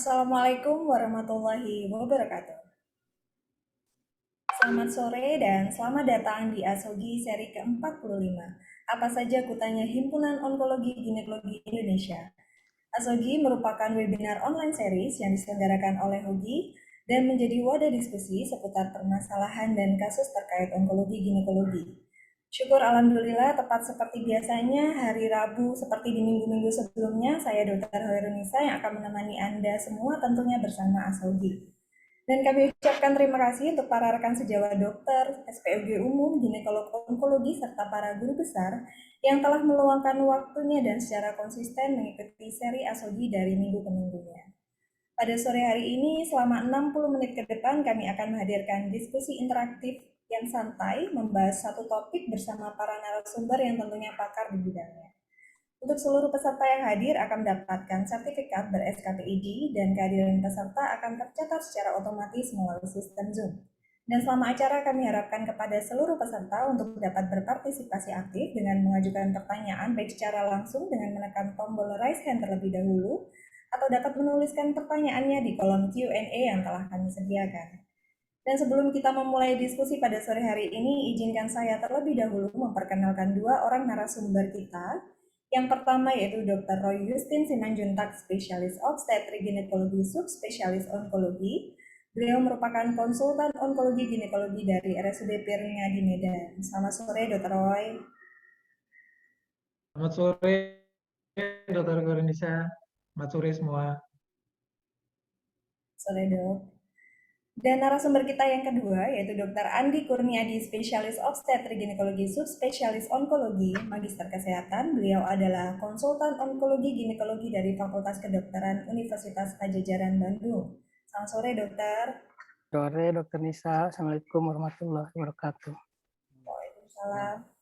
Assalamualaikum warahmatullahi wabarakatuh. Selamat sore dan selamat datang di Asogi seri ke-45. Apa saja kutanya Himpunan Onkologi Ginekologi Indonesia. Asogi merupakan webinar online series yang diselenggarakan oleh HOGI dan menjadi wadah diskusi seputar permasalahan dan kasus terkait onkologi ginekologi. Syukur Alhamdulillah, tepat seperti biasanya, hari Rabu seperti di minggu-minggu sebelumnya, saya Dr. Hoirunisa yang akan menemani Anda semua tentunya bersama Asogi. Dan kami ucapkan terima kasih untuk para rekan sejawat dokter, SPOG umum, ginekolog onkologi, serta para guru besar yang telah meluangkan waktunya dan secara konsisten mengikuti seri Asogi dari minggu ke minggunya. Pada sore hari ini, selama 60 menit ke depan, kami akan menghadirkan diskusi interaktif yang santai, membahas satu topik bersama para narasumber yang tentunya pakar di bidangnya. Untuk seluruh peserta yang hadir akan mendapatkan sertifikat ber-SKPID dan kehadiran peserta akan tercatat secara otomatis melalui sistem Zoom. Dan selama acara kami harapkan kepada seluruh peserta untuk dapat berpartisipasi aktif dengan mengajukan pertanyaan baik secara langsung dengan menekan tombol raise hand terlebih dahulu atau dapat menuliskan pertanyaannya di kolom Q&A yang telah kami sediakan. Dan sebelum kita memulai diskusi pada sore hari ini, izinkan saya terlebih dahulu memperkenalkan dua orang narasumber kita. Yang pertama yaitu Dr. Roy Justin Simanjuntak, spesialis obstetrik ginekologi subspesialis onkologi. Beliau merupakan konsultan onkologi ginekologi dari RSUD Pirnia di Medan. Selamat sore, Dr. Roy. Selamat sore, Dr. Gorinisa. Selamat sore semua. Sore, Dok. Dan narasumber kita yang kedua yaitu Dr. Andi Kurniadi, spesialis obstetrik ginekologi subspesialis onkologi, magister kesehatan. Beliau adalah konsultan onkologi ginekologi dari Fakultas Kedokteran Universitas Padjadjaran Bandung. Selamat sore, dokter. Sore, Dr. Nisa. Assalamualaikum warahmatullahi wabarakatuh. Waalaikumsalam.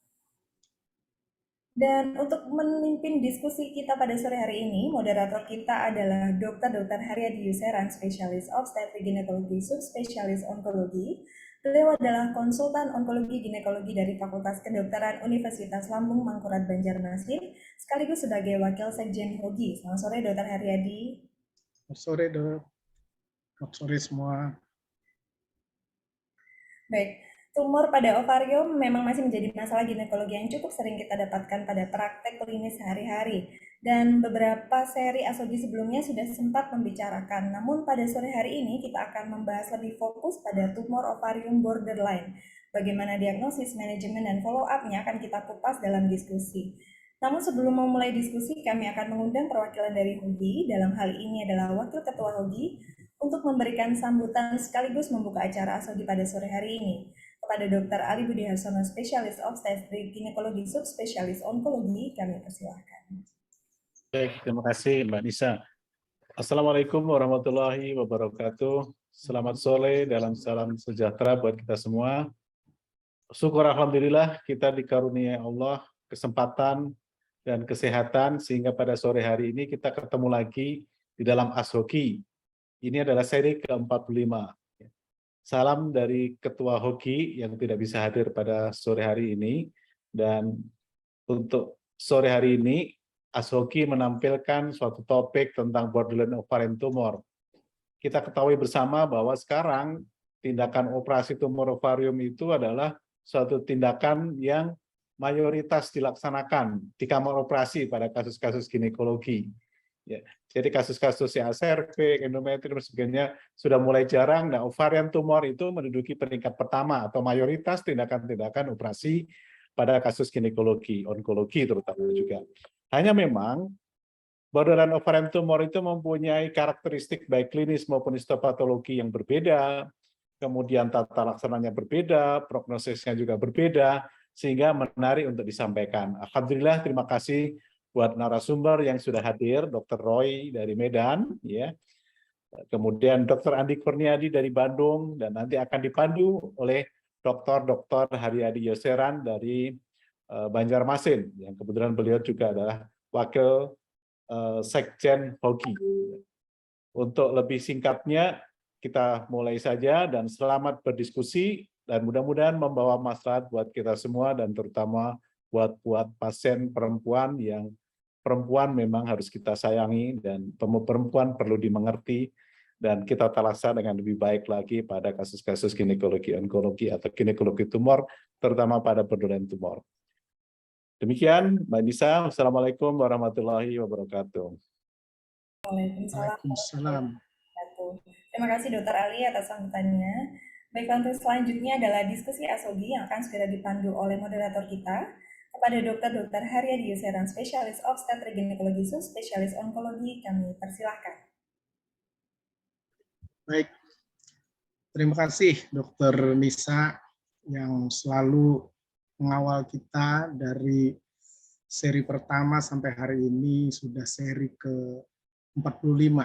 Dan untuk memimpin diskusi kita pada sore hari ini, moderator kita adalah Dr. Haryadi Yuseran, spesialis obstetrik ginekologi subspesialis onkologi. Beliau adalah konsultan onkologi ginekologi dari Fakultas Kedokteran Universitas Lambung Mangkurat Banjarmasin, sekaligus sebagai wakil sekjen HOGI. Selamat sore, Dr. Haryadi. Selamat sore, Dok. Selamat sore semua. Baik, tumor pada ovarium memang masih menjadi masalah ginekologi yang cukup sering kita dapatkan pada praktek klinis sehari-hari. Dan beberapa seri Asogi sebelumnya sudah sempat membicarakan. Namun pada sore hari ini kita akan membahas lebih fokus pada tumor ovarium borderline. Bagaimana diagnosis, manajemen, dan follow-up-nya akan kita kupas dalam diskusi. Namun sebelum memulai diskusi, kami akan mengundang perwakilan dari HOGI, dalam hal ini adalah Wakil Ketua HOGI, untuk memberikan sambutan sekaligus membuka acara Asogi pada sore hari ini. Kepada Dr. Ali Budi Harsono, spesialis obstetrik ginekologi subspesialis onkologi, kami persilahkan. Baik, terima kasih Mbak Nisa. Assalamualaikum warahmatullahi wabarakatuh. Selamat sore, dalam salam sejahtera buat kita semua. Syukur Alhamdulillah kita dikaruniai Allah kesempatan dan kesehatan sehingga pada sore hari ini kita ketemu lagi di dalam Asogi. Ini adalah seri ke-45. Salam dari Ketua HOGI yang tidak bisa hadir pada sore hari ini. Dan untuk sore hari ini, Asogi menampilkan suatu topik tentang borderline ovarian tumor. Kita ketahui bersama bahwa sekarang tindakan operasi tumor ovarium itu adalah suatu tindakan yang mayoritas dilaksanakan di kamar operasi pada kasus-kasus ginekologi. Ya, jadi kasus-kasus CSRP, endometrium dan sebagainya sudah mulai jarang. Nah, ovarian tumor itu menduduki peringkat pertama atau mayoritas tindakan-tindakan operasi pada kasus ginekologi, onkologi terutama juga. Hanya memang borderline ovarian tumor itu mempunyai karakteristik baik klinis maupun histopatologi yang berbeda, kemudian tata laksananya berbeda, prognosisnya juga berbeda, sehingga menarik untuk disampaikan. Alhamdulillah, terima kasih buat narasumber yang sudah hadir, Dr. Roy dari Medan, ya, kemudian Dr. Andi Kurniadi dari Bandung, dan nanti akan dipandu oleh Dr. Haryadi Yoseran dari Banjarmasin, yang kebetulan beliau juga adalah wakil sekjen HOGI. Untuk lebih singkatnya, kita mulai saja dan selamat berdiskusi dan mudah-mudahan membawa maslahat buat kita semua dan terutama buat pasien perempuan yang perempuan memang harus kita sayangi dan perempuan perlu dimengerti dan kita telasa dengan lebih baik lagi pada kasus-kasus ginekologi onkologi atau ginekologi tumor, terutama pada borderline tumor. Demikian, Mbak Nisa. Wassalamualaikum warahmatullahi wabarakatuh. Waalaikumsalam. Terima kasih Dr. Ali atas sambutannya. Baiklah, untuk selanjutnya adalah diskusi ASOGI yang akan segera dipandu oleh moderator kita kepada Dr. Haryadi Yuseran, spesialis obstetrik ginekologi subspesialis onkologi. Kami persilahkan. Baik, terima kasih Dr. Nisa yang selalu mengawal kita dari seri pertama sampai hari ini sudah seri ke-45.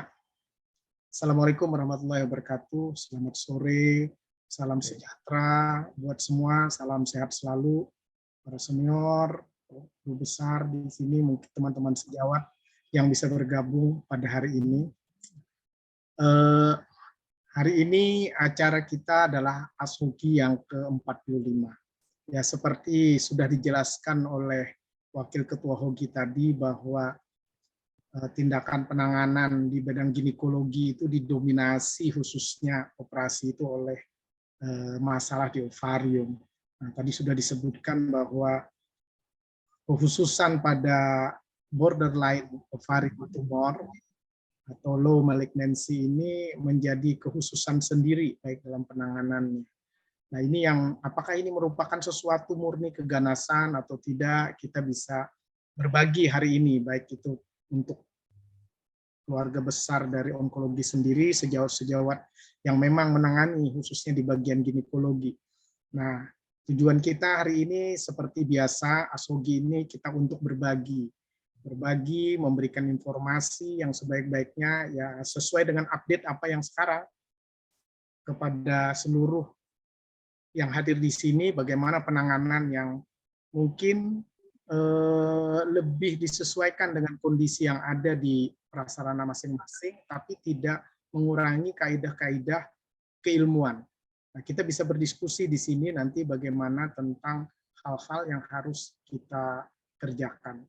Assalamualaikum warahmatullahi wabarakatuh, selamat sore, salam sejahtera buat semua, salam sehat selalu, para senior, guru besar di sini, mungkin teman-teman sejawat yang bisa bergabung pada hari ini. Hari ini acara kita adalah ASOGI yang ke-45. Ya, seperti sudah dijelaskan oleh Wakil Ketua HOGI tadi bahwa tindakan penanganan di bidang ginekologi itu didominasi khususnya operasi itu oleh masalah di ovarium. Nah, tadi sudah disebutkan bahwa kekhususan pada borderline ovarian tumor atau low malignancy ini menjadi kekhususan sendiri baik dalam penanganannya. Nah, ini yang apakah ini merupakan sesuatu murni keganasan atau tidak, kita bisa berbagi hari ini, baik itu untuk keluarga besar dari onkologi sendiri, sejawat-sejawat yang memang menangani khususnya di bagian ginekologi. Nah, tujuan kita hari ini seperti biasa, ASOGI ini kita untuk berbagi, memberikan informasi yang sebaik-baiknya ya sesuai dengan update apa yang sekarang kepada seluruh yang hadir di sini, bagaimana penanganan yang mungkin lebih disesuaikan dengan kondisi yang ada di prasarana masing-masing, tapi tidak mengurangi kaidah-kaidah keilmuan. Nah, kita bisa berdiskusi di sini nanti bagaimana tentang hal-hal yang harus kita kerjakan.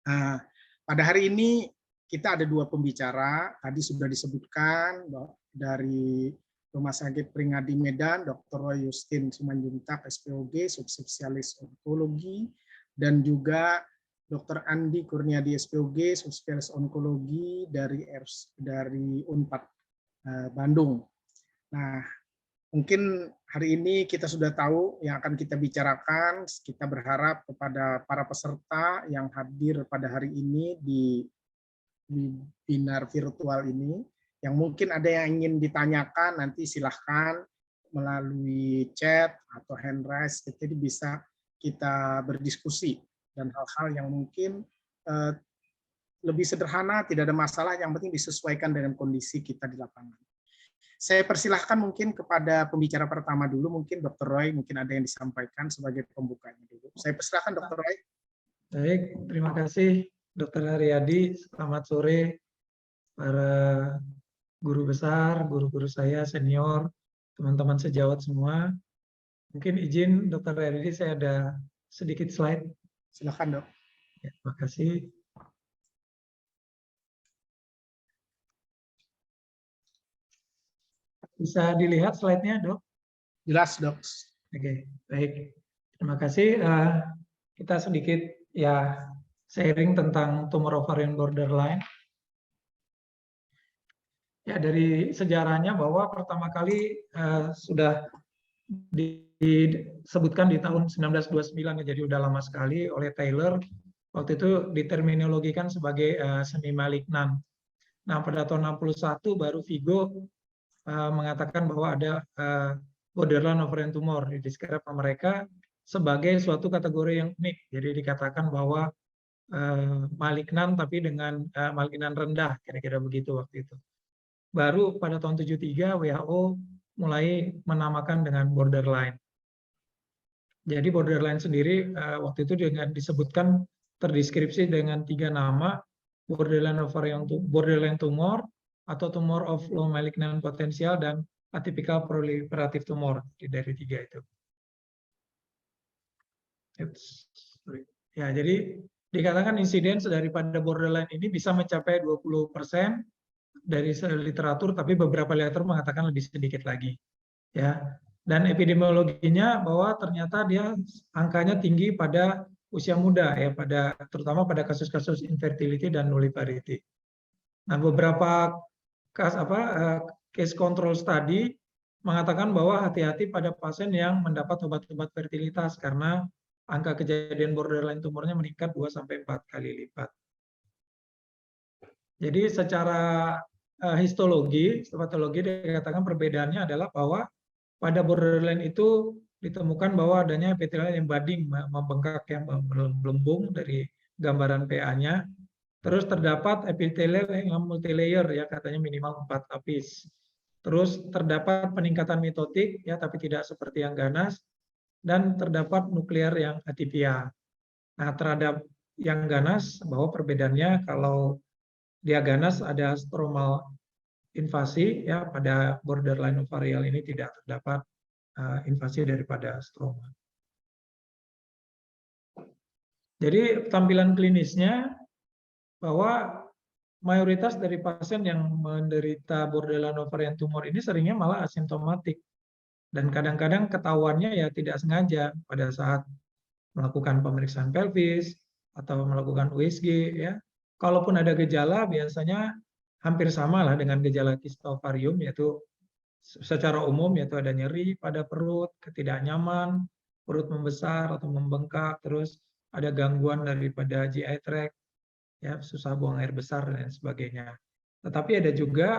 Nah, pada hari ini kita ada dua pembicara. Tadi sudah disebutkan dari Rumah Sakit Pringadi Medan, Dr. Roy Justin Simanjuntak, SPOG, subspesialis onkologi, dan juga Dr. Andi Kurniadi, SPOG, subspesialis onkologi dari Unpad Bandung. Nah, mungkin hari ini kita sudah tahu yang akan kita bicarakan. Kita berharap kepada para peserta yang hadir pada hari ini di webinar virtual ini, yang mungkin ada yang ingin ditanyakan, nanti silahkan melalui chat atau hand raise, jadi bisa kita berdiskusi. Dan hal-hal yang mungkin lebih sederhana, tidak ada masalah, yang penting disesuaikan dengan kondisi kita di lapangan. Saya persilahkan mungkin kepada pembicara pertama dulu, mungkin Dr. Roy, mungkin ada yang disampaikan sebagai pembukanya dulu. Saya persilahkan Dr. Roy. Baik, terima kasih Dr. Haryadi. Selamat sore para guru besar, guru-guru saya, senior, teman-teman sejawat semua. Mungkin izin Dr. Haryadi, saya ada sedikit slide. Silakan, Dok. Ya, terima kasih. Bisa dilihat slide-nya, Dok? Jelas, Dok. Oke, baik. Terima kasih. Kita sedikit ya sharing tentang tumor ovarian borderline. Ya, dari sejarahnya bahwa pertama kali sudah disebutkan di tahun 1929, jadi udah lama sekali, oleh Taylor. Waktu itu diterminologikan sebagai semi malignan. Nah, pada tahun 61 baru Vigo mengatakan bahwa ada borderline ovarian tumor, dideskripsikan mereka sebagai suatu kategori yang unik. Jadi dikatakan bahwa malignan tapi dengan malignan rendah, kira-kira begitu waktu itu. Baru pada tahun 73 WHO mulai menamakan dengan borderline. Jadi borderline sendiri waktu itu dengan disebutkan terdeskripsi dengan 3 nama, borderline tumor, atau tumor of low malignant potential, dan atypical proliferative tumor, dari 3 itu. Ya, jadi dikatakan insiden daripada borderline ini bisa mencapai 20% dari literatur, tapi beberapa literatur mengatakan lebih sedikit lagi. Ya, dan epidemiologinya bahwa ternyata dia angkanya tinggi pada usia muda ya, terutama pada kasus-kasus infertility dan nulliparity. Nah, beberapa case control study mengatakan bahwa hati-hati pada pasien yang mendapat obat-obat fertilitas karena angka kejadian borderline tumornya meningkat 2-4 kali lipat. Jadi secara histologi, patologi dikatakan perbedaannya adalah bahwa pada borderline itu ditemukan bahwa adanya epitelial yang budding, membengkak, yang melembung dari gambaran PA-nya. Terus terdapat epitelial yang multilayer ya, katanya minimal 4 lapis. Terus terdapat peningkatan mitotik ya, tapi tidak seperti yang ganas, dan terdapat nuklear yang atipia. Nah, terhadap yang ganas bahwa perbedaannya kalau dia ganas ada stromal invasi ya, pada borderline ovarial ini tidak terdapat invasi daripada stroma. Jadi tampilan klinisnya bahwa mayoritas dari pasien yang menderita borderline ovarian tumor ini seringnya malah asimptomatik, dan kadang-kadang ketahuannya ya tidak sengaja pada saat melakukan pemeriksaan pelvis atau melakukan USG ya. Kalaupun ada gejala biasanya hampir sama lah dengan gejala kista ovarium, yaitu secara umum yaitu ada nyeri pada perut, ketidaknyaman, perut membesar atau membengkak, terus ada gangguan daripada GI tract, ya, susah buang air besar dan sebagainya. Tetapi ada juga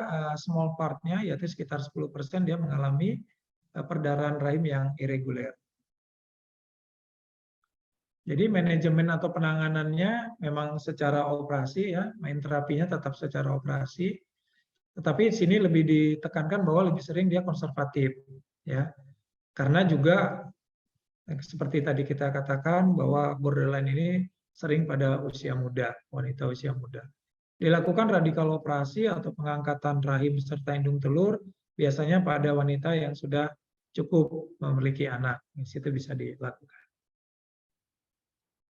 small part-nya, yaitu sekitar 10% dia mengalami perdarahan rahim yang irregular. Jadi manajemen atau penanganannya memang secara operasi ya, main terapinya tetap secara operasi. Tetapi di sini lebih ditekankan bahwa lebih sering dia konservatif ya. Karena juga seperti tadi kita katakan bahwa borderline ini sering pada usia muda, wanita usia muda. Dilakukan radikal operasi atau pengangkatan rahim serta indung telur biasanya pada wanita yang sudah cukup memiliki anak. Di situ bisa dilakukan.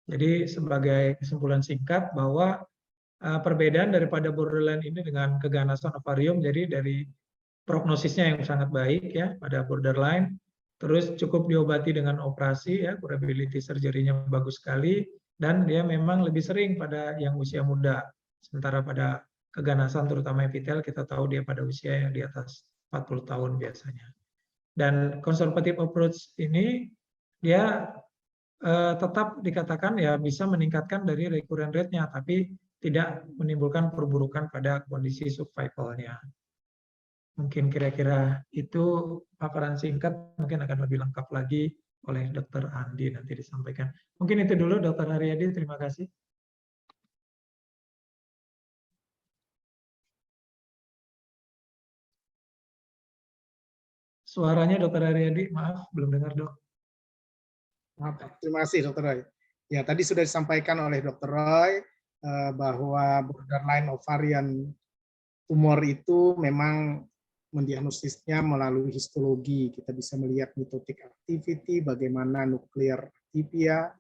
Jadi sebagai kesimpulan singkat bahwa perbedaan daripada borderline ini dengan keganasan ovarium, jadi dari prognosisnya yang sangat baik ya pada borderline, terus cukup diobati dengan operasi ya, curability surgery-nya bagus sekali, dan dia memang lebih sering pada yang usia muda. Sementara pada keganasan terutama epitel kita tahu dia pada usia yang di atas 40 tahun biasanya. Dan conservative approach ini dia tetap dikatakan ya bisa meningkatkan dari recurrent rate-nya, tapi tidak menimbulkan perburukan pada kondisi survival-nya. Mungkin kira-kira itu paparan singkat, mungkin akan lebih lengkap lagi oleh Dr. Andi nanti disampaikan. Mungkin itu dulu Dr. Haryadi, terima kasih. Suaranya Dr. Haryadi, maaf belum dengar dok. Terima kasih Dr. Roy. Ya, tadi sudah disampaikan oleh Dr. Roy bahwa borderline ovarian tumor itu memang mendiagnosisnya melalui histologi. Kita bisa melihat mitotic activity, bagaimana nuklear atipia.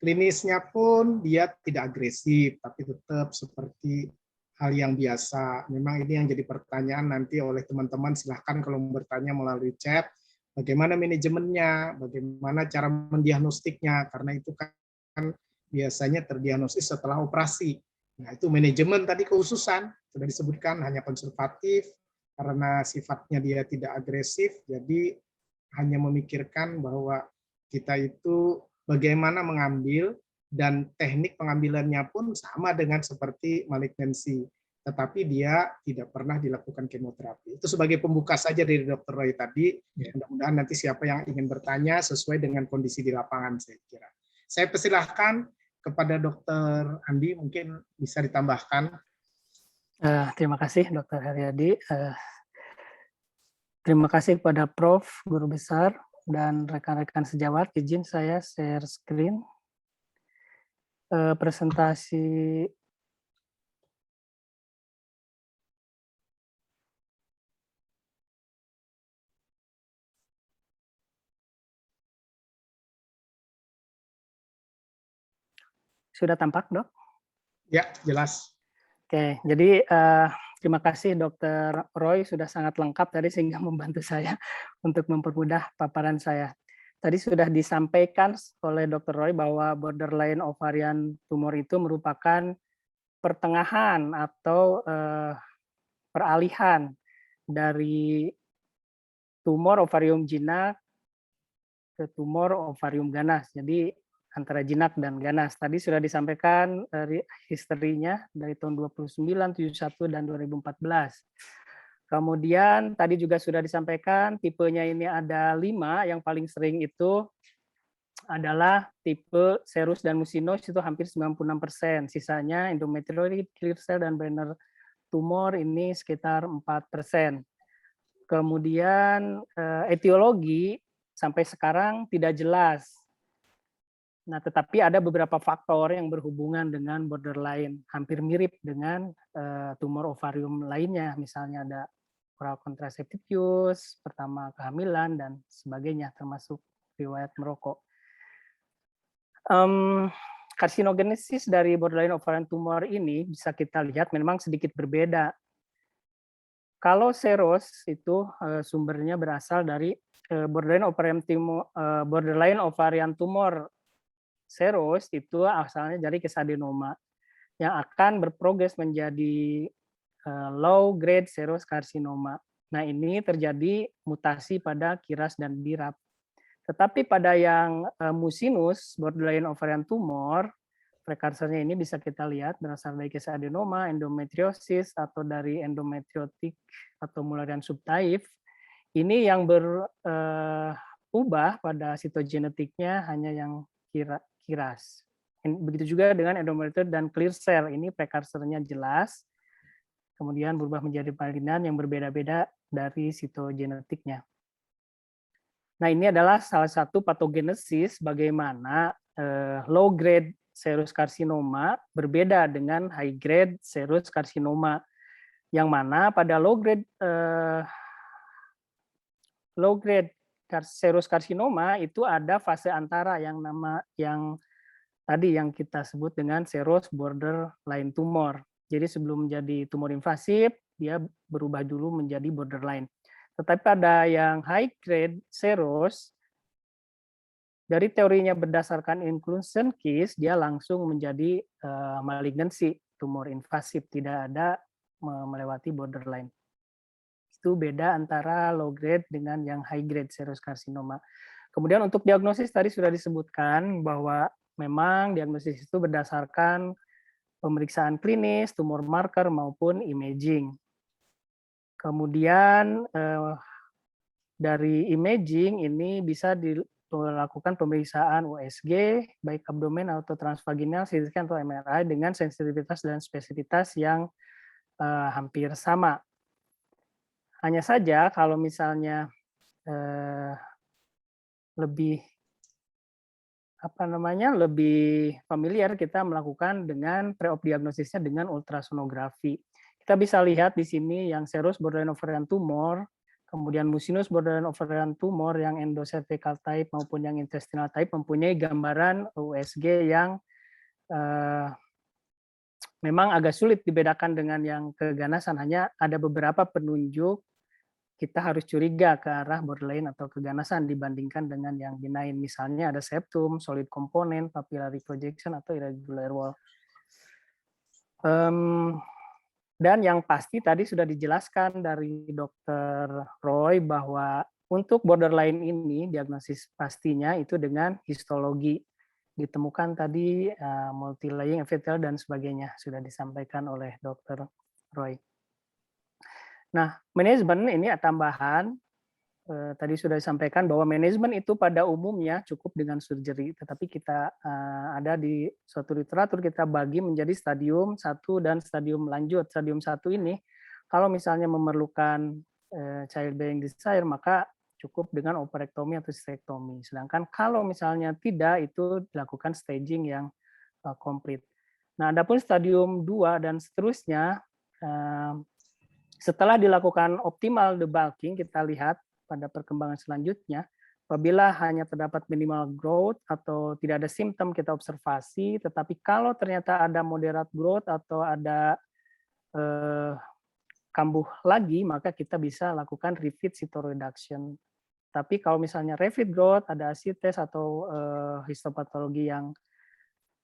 Klinisnya pun dia tidak agresif, tapi tetap seperti hal yang biasa. Memang ini yang jadi pertanyaan nanti oleh teman-teman. Silahkan kalau bertanya melalui chat, bagaimana manajemennya, bagaimana cara mendiagnostiknya, karena itu kan biasanya terdiagnosis setelah operasi. Nah, itu manajemen tadi kekhususan, sudah disebutkan hanya konservatif, karena sifatnya dia tidak agresif, jadi hanya memikirkan bahwa kita itu bagaimana mengambil, dan teknik pengambilannya pun sama dengan seperti malignansi, tetapi dia tidak pernah dilakukan kemoterapi. Itu sebagai pembuka saja dari Dr. Roy tadi. Mudah-mudahan nanti siapa yang ingin bertanya sesuai dengan kondisi di lapangan, saya kira. Saya persilahkan kepada Dr. Andi, mungkin bisa ditambahkan. Terima kasih Dr. Haryadi. Terima kasih kepada Prof, Guru Besar, dan rekan-rekan sejawat. Izin saya share screen. Presentasi Sudah tampak, Dok? Ya, jelas. Oke, jadi terima kasih Dr. Roy sudah sangat lengkap tadi sehingga membantu saya untuk mempermudah paparan saya. Tadi sudah disampaikan oleh Dr. Roy bahwa borderline ovarian tumor itu merupakan pertengahan atau peralihan dari tumor ovarium jinak ke tumor ovarium ganas. Jadi antara jinak dan ganas. Tadi sudah disampaikan dari historinya dari tahun 29, 71, dan 2014. Kemudian tadi juga sudah disampaikan tipenya ini ada 5, yang paling sering itu adalah tipe serus dan mucinous itu hampir 96%. Sisanya endometrioid, clear cell, dan Brenner tumor ini sekitar 4%. Kemudian etiologi sampai sekarang tidak jelas. Nah, tetapi ada beberapa faktor yang berhubungan dengan borderline, hampir mirip dengan tumor ovarium lainnya, misalnya ada oral contraceptive use, pertama kehamilan, dan sebagainya, termasuk riwayat merokok. Karsinogenesis dari borderline ovarian tumor ini bisa kita lihat memang sedikit berbeda. Kalau seros itu sumbernya berasal dari borderline ovarian tumor seros itu asalnya dari kesadenoma yang akan berprogres menjadi low grade serous carcinoma. Nah, ini terjadi mutasi pada KIRAS dan BRAF. Tetapi pada yang mucinous borderline ovarian tumor, prekursornya ini bisa kita lihat berasal dari kesadenoma, endometriosis, atau dari endometriotic atau mularian subtype. Ini yang berubah pada sitogenetiknya hanya yang KIRAS. Begitu juga dengan endometrioid dan clear cell, ini prekursornya jelas, kemudian berubah menjadi malinan yang berbeda-beda dari sitogenetiknya. Nah, ini adalah salah satu patogenesis bagaimana low grade serous carcinoma berbeda dengan high grade serous carcinoma, yang mana pada low grade serous carcinoma itu ada fase antara yang tadi yang kita sebut dengan serous borderline tumor. Jadi sebelum menjadi tumor invasif, dia berubah dulu menjadi borderline. Tetapi pada yang high grade serous, dari teorinya berdasarkan inclusion case, dia langsung menjadi malignancy, tumor invasif, tidak ada melewati borderline. Itu beda antara low grade dengan yang high grade serous carcinoma. Kemudian untuk diagnosis tadi sudah disebutkan bahwa memang diagnosis itu berdasarkan pemeriksaan klinis, tumor marker maupun imaging. Kemudian dari imaging ini bisa dilakukan pemeriksaan USG, baik abdomen atau transvaginal, CT scan atau MRI dengan sensitivitas dan spesifitas yang hampir sama. Hanya saja kalau misalnya lebih familiar kita melakukan dengan pre-op diagnosisnya dengan ultrasonografi. Kita bisa lihat di sini yang serous borderline ovarian tumor, kemudian mucinous borderline ovarian tumor yang endocervical type maupun yang intestinal type mempunyai gambaran USG yang memang agak sulit dibedakan dengan yang keganasan, hanya ada beberapa penunjuk kita harus curiga ke arah borderline atau keganasan dibandingkan dengan yang benign. Misalnya ada septum, solid component, papillary projection, atau irregular wall. Dan yang pasti tadi sudah dijelaskan dari Dr. Roy bahwa untuk borderline ini diagnosis pastinya itu dengan histologi. Ditemukan tadi multi-laying epithelial dan sebagainya sudah disampaikan oleh Dr. Roy. Nah, manajemen ini tambahan, tadi sudah disampaikan bahwa manajemen itu pada umumnya cukup dengan surgery, tetapi kita ada di suatu literatur kita bagi menjadi stadium 1 dan stadium lanjut. Stadium 1 ini, kalau misalnya memerlukan childbearing desire, maka cukup dengan operektomi atau hysterektomi. Sedangkan kalau misalnya tidak, itu dilakukan staging yang komplit. Nah, adapun stadium 2 dan seterusnya, setelah dilakukan optimal debulking, kita lihat pada perkembangan selanjutnya, Apabila hanya terdapat minimal growth atau tidak ada simptom kita observasi, tetapi kalau ternyata ada moderate growth atau ada kambuh lagi, maka kita bisa lakukan repeat cytoreduction. Tapi kalau misalnya repeat growth, ada asites atau histopatologi yang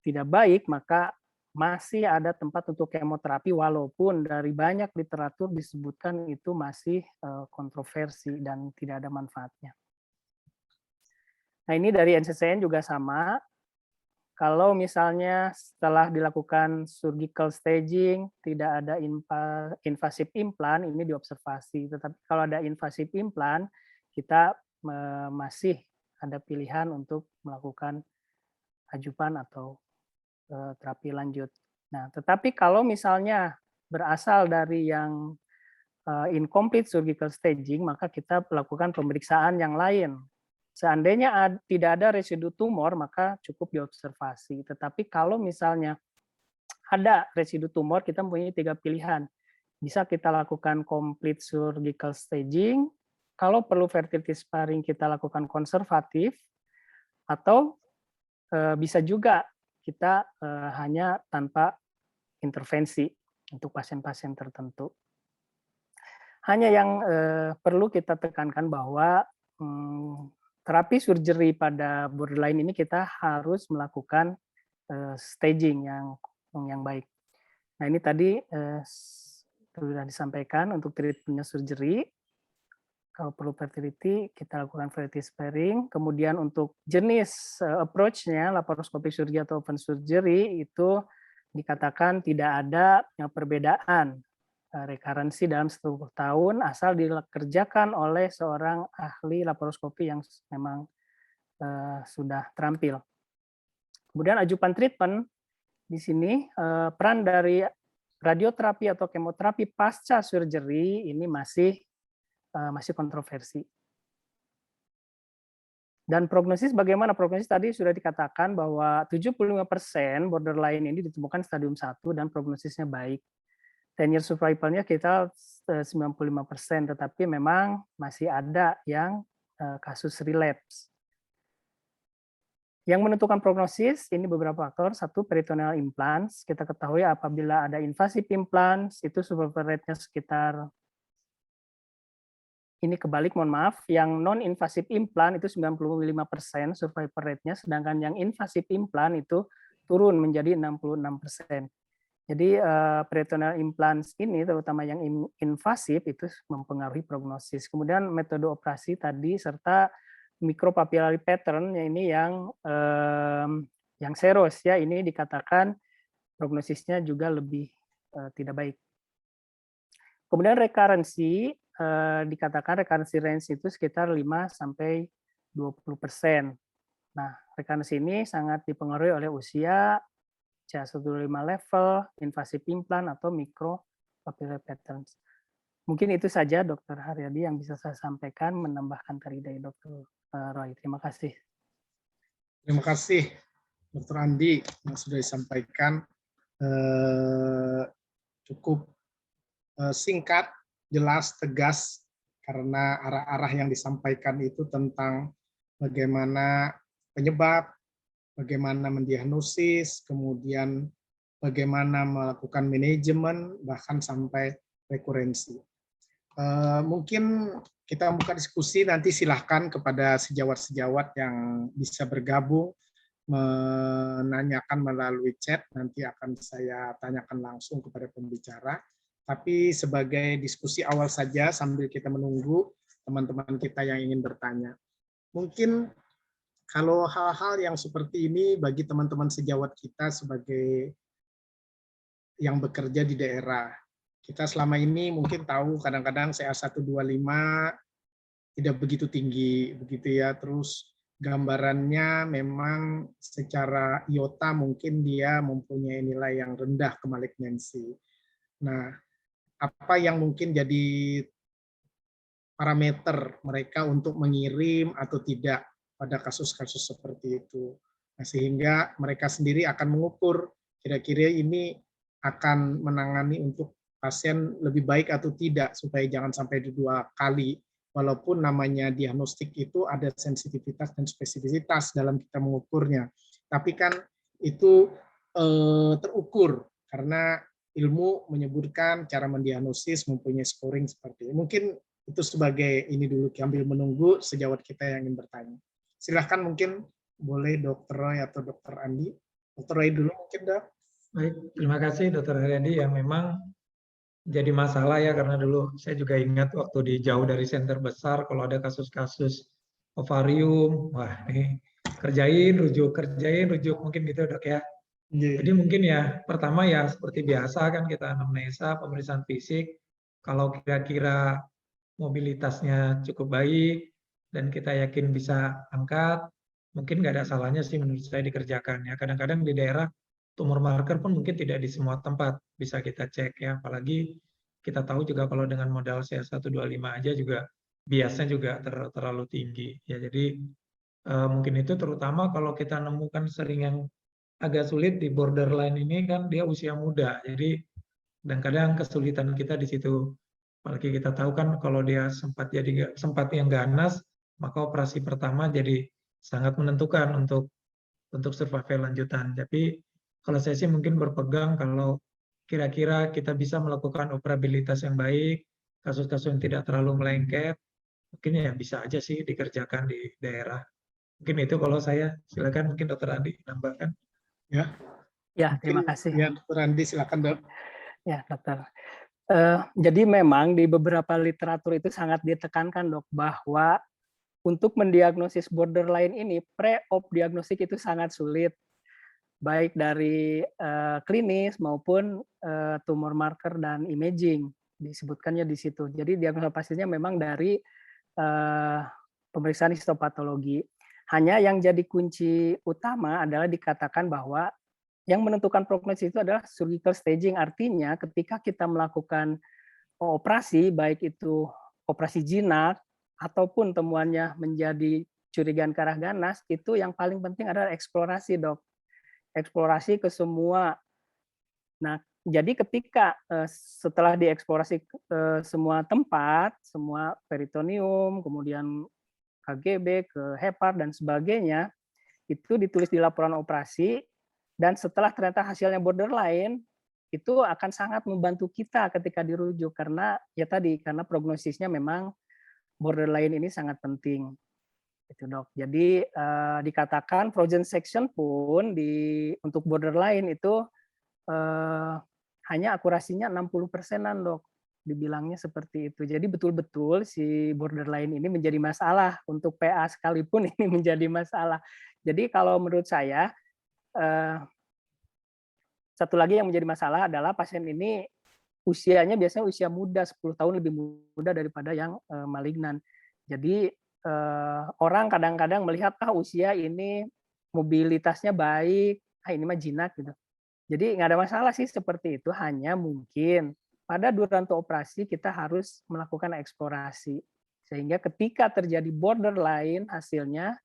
tidak baik, maka masih ada tempat untuk kemoterapi walaupun dari banyak literatur disebutkan itu masih kontroversi dan tidak ada manfaatnya. Nah, ini dari NCCN juga sama. Kalau misalnya setelah dilakukan surgical staging tidak ada invasive implant, ini diobservasi. Tetapi kalau ada invasive implant, kita masih ada pilihan untuk melakukan ajupan atau terapi lanjut. Nah, tetapi kalau misalnya berasal dari yang incomplete surgical staging, maka kita lakukan pemeriksaan yang lain. Seandainya tidak ada residu tumor, maka cukup diobservasi. Tetapi kalau misalnya ada residu tumor, kita mempunyai 3 pilihan. Bisa kita lakukan complete surgical staging, kalau perlu fertility sparing kita lakukan konservatif, atau bisa juga kita hanya tanpa intervensi untuk pasien-pasien tertentu. Hanya yang perlu kita tekankan bahwa terapi surgery pada borderline ini kita harus melakukan staging yang baik. Nah, ini tadi sudah disampaikan untuk treatment surgery. Kalau perlu fertility, kita lakukan fertility sparing. Kemudian untuk jenis approach-nya, laparoskopik surgery atau open surgery, itu dikatakan tidak ada perbedaan rekarensi dalam 10 tahun asal dikerjakan oleh seorang ahli laparoskopi yang memang sudah terampil. Kemudian ajupan treatment, di sini peran dari radioterapi atau kemoterapi pasca surgery ini masih kontroversi. Dan prognosis bagaimana? Prognosis tadi sudah dikatakan bahwa 75% borderline ini ditemukan stadium 1 dan prognosisnya baik. 10 year survival-nya kita 95%, tetapi memang masih ada yang kasus relapse. Yang menentukan prognosis ini beberapa faktor. 1, peritoneal implants. Kita ketahui apabila ada invasive implants itu survival rate-nya sekitar, ini kebalik, mohon maaf, yang non-invasive implant itu 95% survival rate-nya, sedangkan yang invasive implant itu turun menjadi 66%. Jadi peritoneal implants ini, terutama yang invasif, itu mempengaruhi prognosis. Kemudian metode operasi tadi, serta micropapillary pattern, ini yang seros, ya, ini dikatakan prognosisnya juga lebih tidak baik. Kemudian rekarensi, dikatakan rekarensi range itu sekitar 5-20%. Nah, rekarensi ini sangat dipengaruhi oleh usia, CA125 level, invasive implant, atau micropapillary patterns. Mungkin itu saja Dr. Haryadi yang bisa saya sampaikan, menambahkan tadi dari Dr. Roy. Terima kasih. Terima kasih Dr. Andi yang sudah disampaikan, cukup singkat, jelas, tegas, karena arah-arah yang disampaikan itu tentang bagaimana penyebab, bagaimana mendiagnosis, kemudian bagaimana melakukan manajemen, bahkan sampai rekurensi. Mungkin kita buka diskusi, nanti silahkan kepada sejawat-sejawat yang bisa bergabung, menanyakan melalui chat, nanti akan saya tanyakan langsung kepada pembicara. Tapi sebagai diskusi awal saja sambil kita menunggu teman-teman kita yang ingin bertanya. Mungkin kalau hal-hal yang seperti ini bagi teman-teman sejawat kita sebagai yang bekerja di daerah, kita selama ini mungkin tahu kadang-kadang CA125 tidak begitu tinggi, begitu ya. Terus gambarannya memang secara iota mungkin dia mempunyai nilai yang rendah ke malignansi. Nah, apa yang mungkin jadi parameter mereka untuk mengirim atau tidak pada kasus-kasus seperti itu. Nah, sehingga mereka sendiri akan mengukur kira-kira ini akan menangani untuk pasien lebih baik atau tidak, supaya jangan sampai 2 kali walaupun namanya diagnostik itu ada sensitivitas dan spesifisitas dalam kita mengukurnya. Tapi kan itu terukur karena ilmu menyebutkan cara mendiagnosis mempunyai scoring seperti ini. Mungkin itu sebagai ini dulu, sambil menunggu sejawat kita yang ingin bertanya. Silahkan, mungkin boleh Dr. Roy atau Dr. Andi. Dr. Roy dulu mungkin, Dok. Baik, terima kasih Dr. Haryadi. Yang memang jadi masalah ya, karena dulu saya juga ingat waktu di jauh dari center besar, kalau ada kasus-kasus ovarium, wah ini kerjain, rujuk, mungkin gitu Dok ya. Jadi mungkin ya, pertama ya seperti biasa kan kita anamnesa, pemeriksaan fisik, kalau kira-kira mobilitasnya cukup baik, dan kita yakin bisa angkat, mungkin nggak ada salahnya sih menurut saya dikerjakan ya. Kadang-kadang di daerah tumor marker pun mungkin tidak di semua tempat bisa kita cek ya, apalagi kita tahu juga kalau dengan modal CA125 aja juga biasanya juga terlalu tinggi ya. Jadi mungkin itu terutama kalau kita nemukan sering yang agak sulit di borderline ini kan dia usia muda, jadi kadang-kadang kesulitan kita di situ. Apalagi kita tahu kan kalau dia sempat yang ganas, maka operasi pertama jadi sangat menentukan untuk survival lanjutan. Tapi kalau saya sih mungkin berpegang kalau kira-kira kita bisa melakukan operabilitas yang baik, kasus-kasus yang tidak terlalu melengket, mungkin ya bisa aja sih dikerjakan di daerah. Mungkin itu kalau saya. Silakan mungkin Dr. Andi nambahkan. Ya. Ya, terima kasih. Ya, Dr. Andi, silakan, Dok. Ya, Dokter. Jadi memang di beberapa literatur itu sangat ditekankan, Dok, bahwa untuk mendiagnosis borderline ini, pre-op diagnostik itu sangat sulit, baik dari klinis maupun tumor marker dan imaging, disebutkannya di situ. Jadi diagnosa pastinya memang dari pemeriksaan histopatologi. Hanya yang jadi kunci utama adalah dikatakan bahwa yang menentukan prognosis itu adalah surgical staging, artinya ketika kita melakukan operasi, baik itu operasi jinak ataupun temuannya menjadi curigaan ke arah ganas, itu yang paling penting adalah eksplorasi, Dok. Eksplorasi ke semua. Nah, jadi ketika setelah dieksplorasi semua tempat, semua peritoneum, kemudian KGB, ke hepar, dan sebagainya, itu ditulis di laporan operasi, dan setelah ternyata hasilnya borderline, itu akan sangat membantu kita ketika dirujuk, karena ya tadi, karena prognosisnya memang borderline ini sangat penting. Itu, Dok. Jadi dikatakan frozen section pun untuk borderline itu hanya akurasinya 60%-an, Dok. Dibilangnya seperti itu. Jadi betul-betul si borderline ini menjadi masalah. Untuk PA sekalipun ini menjadi masalah. Jadi kalau menurut saya, satu lagi yang menjadi masalah adalah pasien ini usianya biasanya usia muda, 10 tahun lebih muda daripada yang malignan. Jadi orang kadang-kadang melihat usia ini mobilitasnya baik, ini mah jinak gitu. Jadi nggak ada masalah sih seperti itu, hanya mungkin pada durante operasi kita harus melakukan eksplorasi. Sehingga ketika terjadi borderline hasilnya,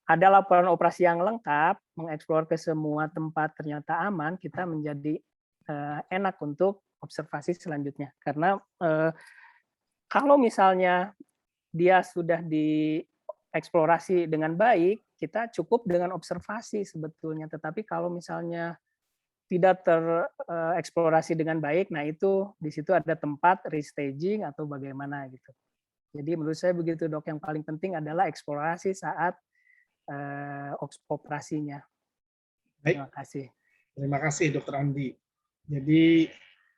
ada laporan operasi yang lengkap, mengeksplor ke semua tempat ternyata aman, kita menjadi enak untuk observasi selanjutnya. Karena kalau misalnya dia sudah dieksplorasi dengan baik, kita cukup dengan observasi sebetulnya. Tetapi kalau misalnya tidak tereksplorasi dengan baik, nah itu di situ ada tempat restaging atau bagaimana gitu. Jadi menurut saya begitu, Dok. Yang paling penting adalah eksplorasi saat operasinya. Baik. Terima kasih. Terima kasih, Dr. Andi. Jadi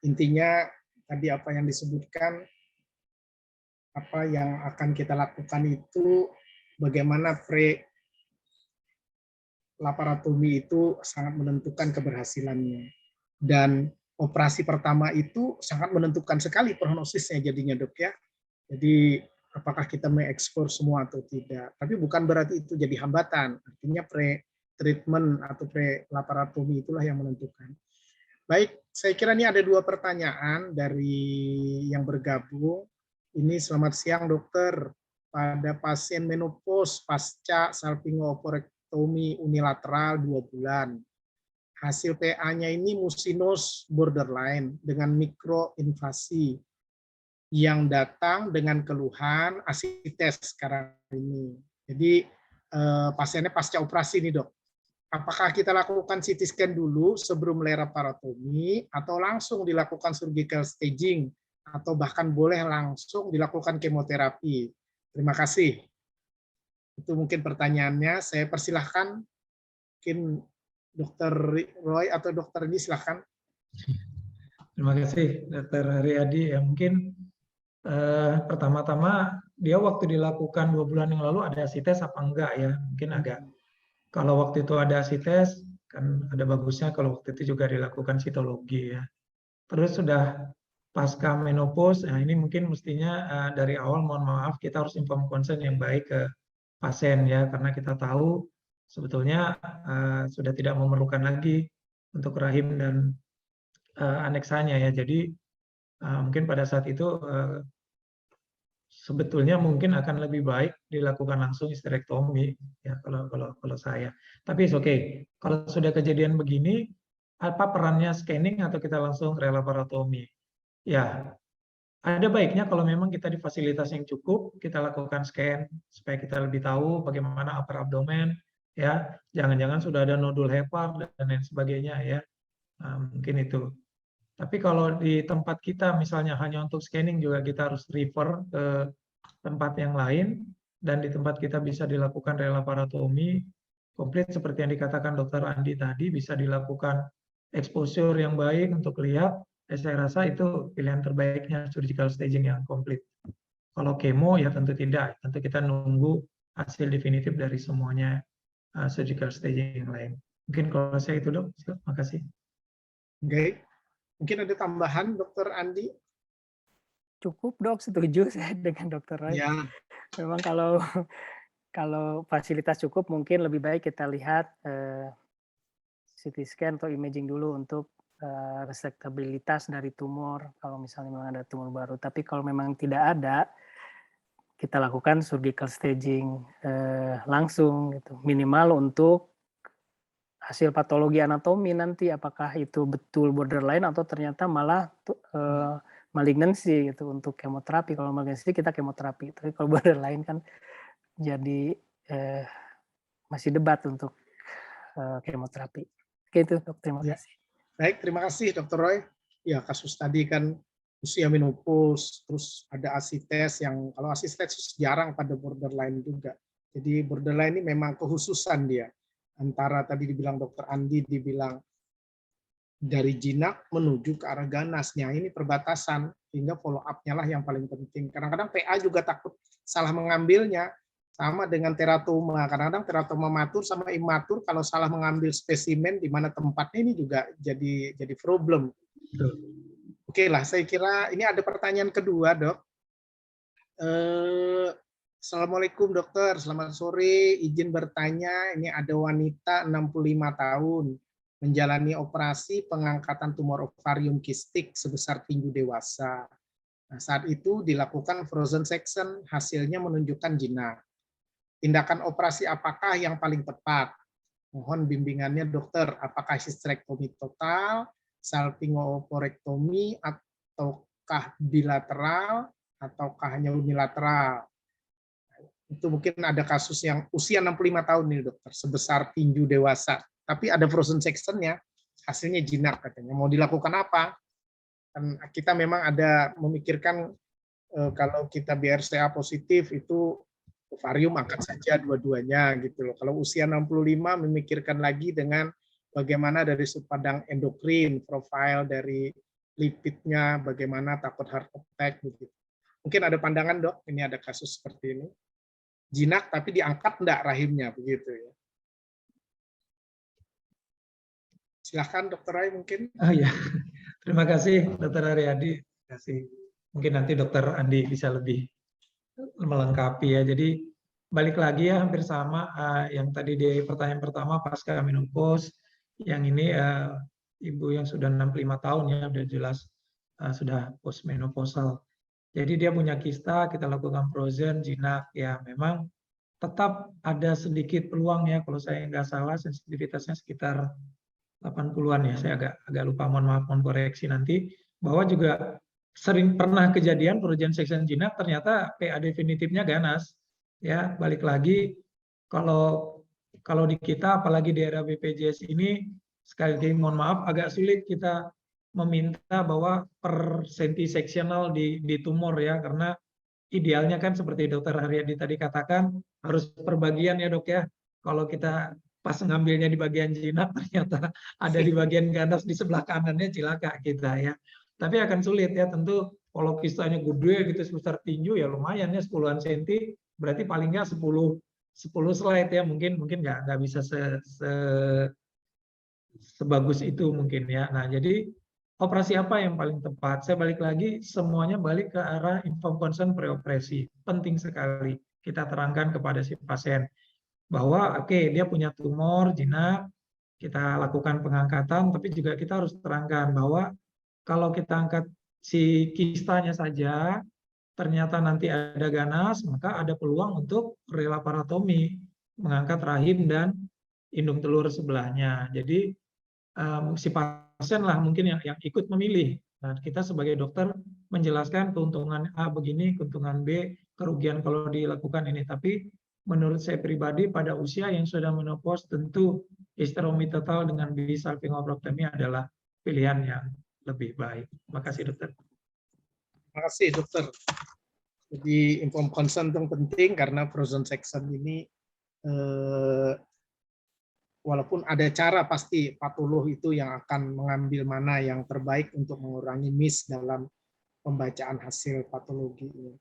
intinya tadi apa yang disebutkan, apa yang akan kita lakukan itu bagaimana pre-laparotomi itu sangat menentukan keberhasilannya. Dan operasi pertama itu sangat menentukan sekali prognosisnya jadinya, Dok, ya. Jadi apakah kita mengekspor semua atau tidak. Tapi bukan berarti itu jadi hambatan. Artinya pre-treatment atau pre-laparotomi itulah yang menentukan. Baik, saya kira ini ada 2 pertanyaan dari yang bergabung. Ini selamat siang, Dokter. Pada pasien menopause pasca salpingo-oophorectomy unilateral 2 bulan. Hasil PA-nya ini mucinous borderline dengan mikroinvasi. yang datang dengan keluhan asites sekarang ini. Jadi pasiennya pasca operasi nih dok. Apakah kita lakukan CT scan dulu sebelum laparotomi atau langsung dilakukan surgical staging atau bahkan boleh langsung dilakukan kemoterapi? Terima kasih. Itu mungkin pertanyaannya. Saya persilahkan mungkin Dr. Roy atau Dr. ini silahkan. Terima kasih Dr. Haryadi. Ya, mungkin pertama-tama dia waktu dilakukan 2 bulan yang lalu ada asites apa enggak ya? Mungkin agak. Kalau waktu itu ada asites, kan ada bagusnya kalau waktu itu juga dilakukan sitologi ya. Terus sudah pasca menopause, nah ini mungkin mestinya dari awal mohon maaf kita harus inform consent yang baik ke pasien ya, karena kita tahu sebetulnya sudah tidak memerlukan lagi untuk rahim dan aneksanya ya. Jadi mungkin pada saat itu sebetulnya mungkin akan lebih baik dilakukan langsung histerektomi ya kalau saya. Tapi oke. Kalau sudah kejadian begini, apa perannya scanning atau kita langsung relaparotomi? Ya, ada baiknya kalau memang kita di fasilitas yang cukup, kita lakukan scan supaya kita lebih tahu bagaimana upper abdomen ya. Jangan-jangan sudah ada nodul hepar dan lain sebagainya ya. Mungkin itu. Tapi kalau di tempat kita misalnya hanya untuk scanning juga kita harus refer ke tempat yang lain, dan di tempat kita bisa dilakukan relaparotomi komplit seperti yang dikatakan Dr. Andi tadi, bisa dilakukan exposure yang baik untuk lihat, saya rasa itu pilihan terbaiknya surgical staging yang komplit. Kalau kemo ya tentu tidak, tentu kita nunggu hasil definitif dari semuanya surgical staging yang lain. Mungkin kalau saya itu dok, terima kasih. Oke. Mungkin ada tambahan, Dr. Andi? Cukup dok, setuju saya dengan Dr. Roy. Ya. Memang kalau fasilitas cukup mungkin lebih baik kita lihat CT scan atau imaging dulu untuk resectabilitas dari tumor kalau misalnya memang ada tumor baru. Tapi kalau memang tidak ada, kita lakukan surgical staging langsung gitu. Minimal untuk hasil patologi anatomi nanti apakah itu betul borderline atau ternyata malah malignancy gitu untuk kemoterapi. Kalau malignancy kita kemoterapi, tapi kalau borderline kan jadi masih debat untuk kemoterapi. Oke itu dok, terima kasih. Baik, terima kasih Dr. Roy. Ya kasus tadi kan usia menopause, terus ada asites yang kalau asites jarang pada borderline juga. Jadi borderline ini memang kehususan dia. Antara tadi dibilang Dr. Andi, dibilang dari jinak menuju ke arah ganasnya. Ini perbatasan, hingga follow up-nya lah yang paling penting. Kadang-kadang PA juga takut salah mengambilnya, sama dengan teratoma. Kadang-kadang teratoma matur sama imatur, kalau salah mengambil spesimen di mana tempatnya ini juga jadi problem. Oke lah, saya kira ini ada pertanyaan kedua, dok. Assalamualaikum dokter, selamat sore. Izin bertanya, ini ada wanita 65 tahun menjalani operasi pengangkatan tumor ovarium kistik sebesar tinju dewasa. Nah, saat itu dilakukan frozen section, hasilnya menunjukkan jinak. Tindakan operasi apakah yang paling tepat? Mohon bimbingannya dokter, apakah histerektomi total, salpingo-oophorectomy, ataukah bilateral, ataukah hanya unilateral? Itu mungkin ada kasus yang usia 65 tahun nih dokter, sebesar tinju dewasa. Tapi ada frozen section-nya, hasilnya jinak katanya. Mau dilakukan apa? Dan kita memang ada memikirkan kalau kita BRCA positif itu ovarium angkat saja dua-duanya gitu loh. Kalau usia 65 memikirkan lagi dengan bagaimana dari sudut pandang endokrin, profil dari lipidnya, bagaimana takut heart attack begitu. Mungkin ada pandangan dok, ini ada kasus seperti ini. Jinak tapi diangkat enggak rahimnya begitu ya. Silahkan Dr. Rai mungkin. Oh ya, terima kasih Dr. Haryadi. Terima kasih. Mungkin nanti Dr. Andi bisa lebih melengkapi ya. Jadi balik lagi ya hampir sama yang tadi di pertanyaan pertama pasca menopause. Yang ini ibu yang sudah 65 tahun ya, udah jelas sudah postmenopausal. Jadi dia punya kista, kita lakukan frozen, jinak, ya memang tetap ada sedikit peluang ya, kalau saya nggak salah sensitivitasnya sekitar 80-an ya, saya agak lupa, mohon maaf, mohon koreksi nanti, bahwa juga sering pernah kejadian progen section jinak ternyata PA definitifnya ganas. Ya, balik lagi kalau di kita apalagi di era BPJS ini sekali lagi mohon maaf agak sulit kita meminta bahwa per senti seksional di tumor ya, karena idealnya kan seperti Dokter Haryadi tadi katakan harus perbagian ya dok ya. Kalau kita pas ngambilnya di bagian jinak ternyata ada di bagian ganas di sebelah kanannya, cilaka kita ya. Tapi akan sulit ya tentu kalau kistanya gede gitu sebesar tinju ya lumayan ya 10-an senti, berarti paling nggak 10 slide ya, mungkin nggak bisa sebagus itu mungkin ya. Nah, jadi operasi apa yang paling tepat? Saya balik lagi, semuanya balik ke arah informed consent preoperasi. Penting sekali kita terangkan kepada si pasien bahwa oke, dia punya tumor jinak, kita lakukan pengangkatan, tapi juga kita harus terangkan bahwa kalau kita angkat si kistanya saja, ternyata nanti ada ganas, maka ada peluang untuk relaparotomi, mengangkat rahim dan indung telur sebelahnya. Jadi si pasien lah mungkin yang ikut memilih. Nah, kita sebagai dokter menjelaskan keuntungan A begini, keuntungan B, kerugian kalau dilakukan ini. Tapi menurut saya pribadi pada usia yang sudah menopause tentu hysterotomi total dengan bisalpingoproptomi adalah pilihan yang lebih baik. Terima kasih dokter. Terima kasih dokter. Jadi informed consent yang penting karena frozen section ini walaupun ada cara pasti patolog itu yang akan mengambil mana yang terbaik untuk mengurangi miss dalam pembacaan hasil patologi ini.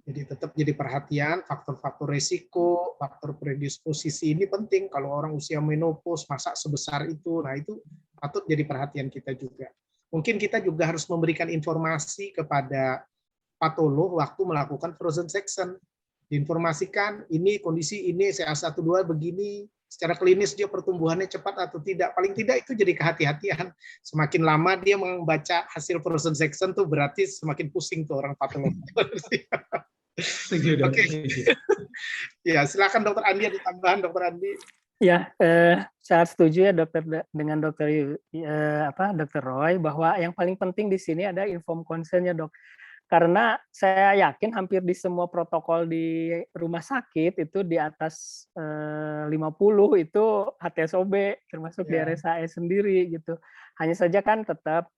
Jadi tetap jadi perhatian faktor-faktor risiko, faktor predisposisi ini penting kalau orang usia menopause masa sebesar itu. Nah, itu patut jadi perhatian kita juga. Mungkin kita juga harus memberikan informasi kepada patolog waktu melakukan frozen section. Diinformasikan ini kondisi ini CA12 begini, secara klinis dia pertumbuhannya cepat atau tidak. Paling tidak itu jadi kehati-hatian. Semakin lama dia membaca hasil frozen section tuh berarti semakin pusing tuh orang patolog. Setuju, Oke. Ya, silakan Dokter Andi ada tambahan Dokter Andi. Ya, saya setuju ya dokter dengan dokter Dokter Roy bahwa yang paling penting di sini ada informed consent-nya dok. Karena saya yakin hampir di semua protokol di rumah sakit itu di atas 50 itu HTSOB termasuk di RSAE sendiri gitu. Hanya saja kan tetap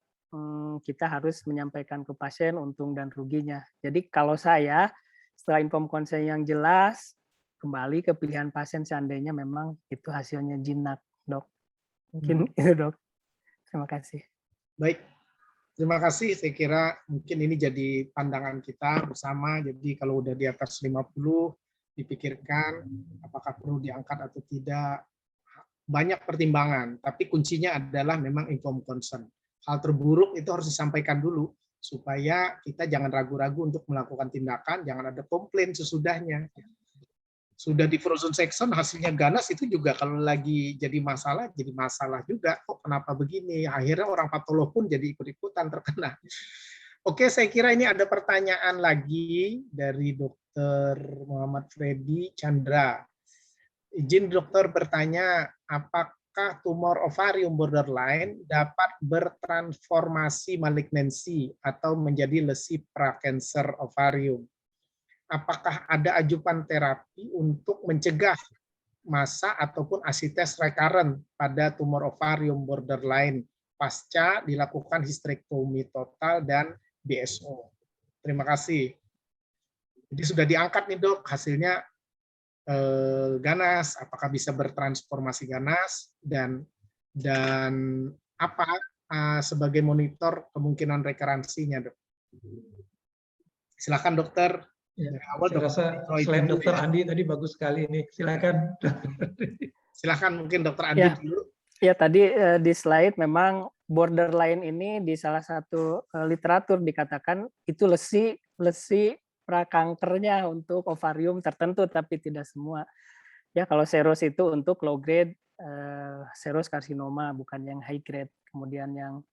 kita harus menyampaikan ke pasien untung dan ruginya. Jadi kalau saya setelah informed consent yang jelas kembali ke pilihan pasien seandainya memang itu hasilnya jinak, dok. Mungkin itu, dok. Terima kasih. Baik, terima kasih. Saya kira mungkin ini jadi pandangan kita bersama. Jadi kalau udah di atas 50, dipikirkan apakah perlu diangkat atau tidak. Banyak pertimbangan, tapi kuncinya adalah memang informed consent. Hal terburuk itu harus disampaikan dulu, supaya kita jangan ragu-ragu untuk melakukan tindakan, jangan ada komplain sesudahnya. Sudah di frozen section hasilnya ganas itu juga kalau lagi jadi masalah juga. Kok kenapa begini? Akhirnya orang patolog pun jadi ikut-ikutan terkena. Oke, saya kira ini ada pertanyaan lagi dari Dr. Muhammad Freddy Chandra. Izin dokter bertanya, apakah tumor ovarium borderline dapat bertransformasi malignansi atau menjadi lesi prakanker ovarium? Apakah ada ajukan terapi untuk mencegah masa ataupun asites recurrent pada tumor ovarium borderline pasca dilakukan histerektomi total dan BSO? Terima kasih. Jadi sudah diangkat nih dok, hasilnya ganas, apakah bisa bertransformasi ganas dan apa sebagai monitor kemungkinan rekurensinya, dok? Silakan dokter. Ya, saya rasa selain dokter Andi tadi bagus sekali ini. Silakan. Silakan mungkin dokter Andi dulu. Ya tadi di slide memang borderline ini di salah satu literatur dikatakan itu lesi prakankernya untuk ovarium tertentu, tapi tidak semua. Ya kalau seros itu untuk low grade seros karsinoma, bukan yang high grade. Kemudian yang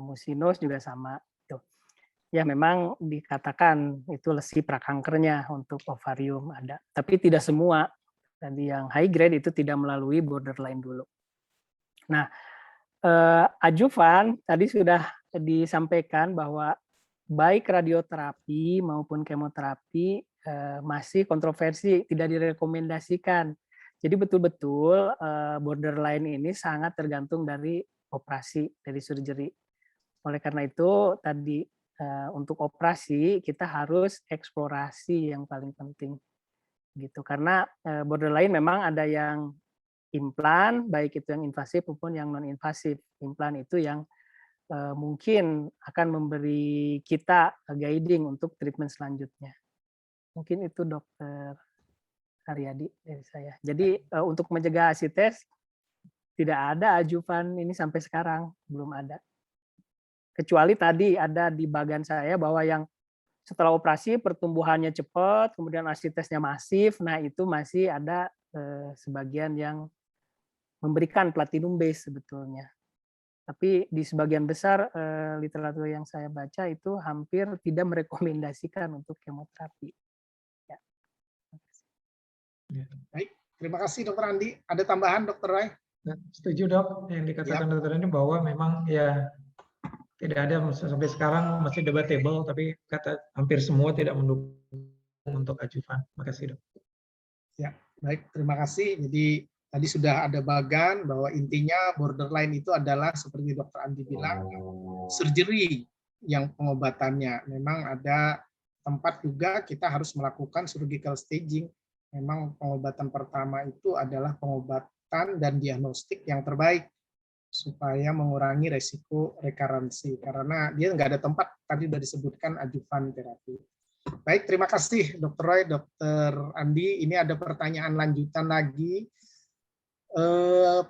mucinous juga sama. Tuh. Ya memang dikatakan itu lesi prakankernya untuk ovarium ada, tapi tidak semua. Tadi yang high grade itu tidak melalui borderline dulu. Nah, adjuvan tadi sudah disampaikan bahwa baik radioterapi maupun kemoterapi masih kontroversi, tidak direkomendasikan. Jadi betul-betul borderline ini sangat tergantung dari operasi, dari surgery. Oleh karena itu tadi untuk operasi kita harus eksplorasi yang paling penting gitu. Karena borderline memang ada yang implan, baik itu yang invasif maupun yang non invasif. Implan itu yang mungkin akan memberi kita guiding untuk treatment selanjutnya. Mungkin itu Dokter Haryadi dari saya. Jadi untuk mencegah asites tidak ada ajuvan ini sampai sekarang, belum ada. Kecuali tadi ada di bagan saya bahwa yang setelah operasi pertumbuhannya cepat, kemudian asitesnya masif, nah itu masih ada sebagian yang memberikan platinum base sebetulnya. Tapi di sebagian besar literatur yang saya baca itu hampir tidak merekomendasikan untuk kemoterapi. Ya. Baik, terima kasih Dr. Andi. Ada tambahan Dr. Roy? Setuju dok yang dikatakan dokter ini bahwa memang ya tidak ada sampai sekarang masih debatable, tapi kata hampir semua tidak mendukung untuk ajuvan. Terima kasih dok. Ya, baik, terima kasih. Jadi tadi sudah ada bagan bahwa intinya borderline itu adalah seperti Dr. Andi bilang, surgery yang pengobatannya. Memang ada tempat juga kita harus melakukan surgical staging. Memang pengobatan pertama itu adalah pengobatan dan diagnostik yang terbaik supaya mengurangi resiko rekarensi. Karena dia nggak ada tempat, tadi sudah disebutkan adjuvan terapi. Baik, terima kasih Dr. Roy, Dr. Andi. Ini ada pertanyaan lanjutan lagi.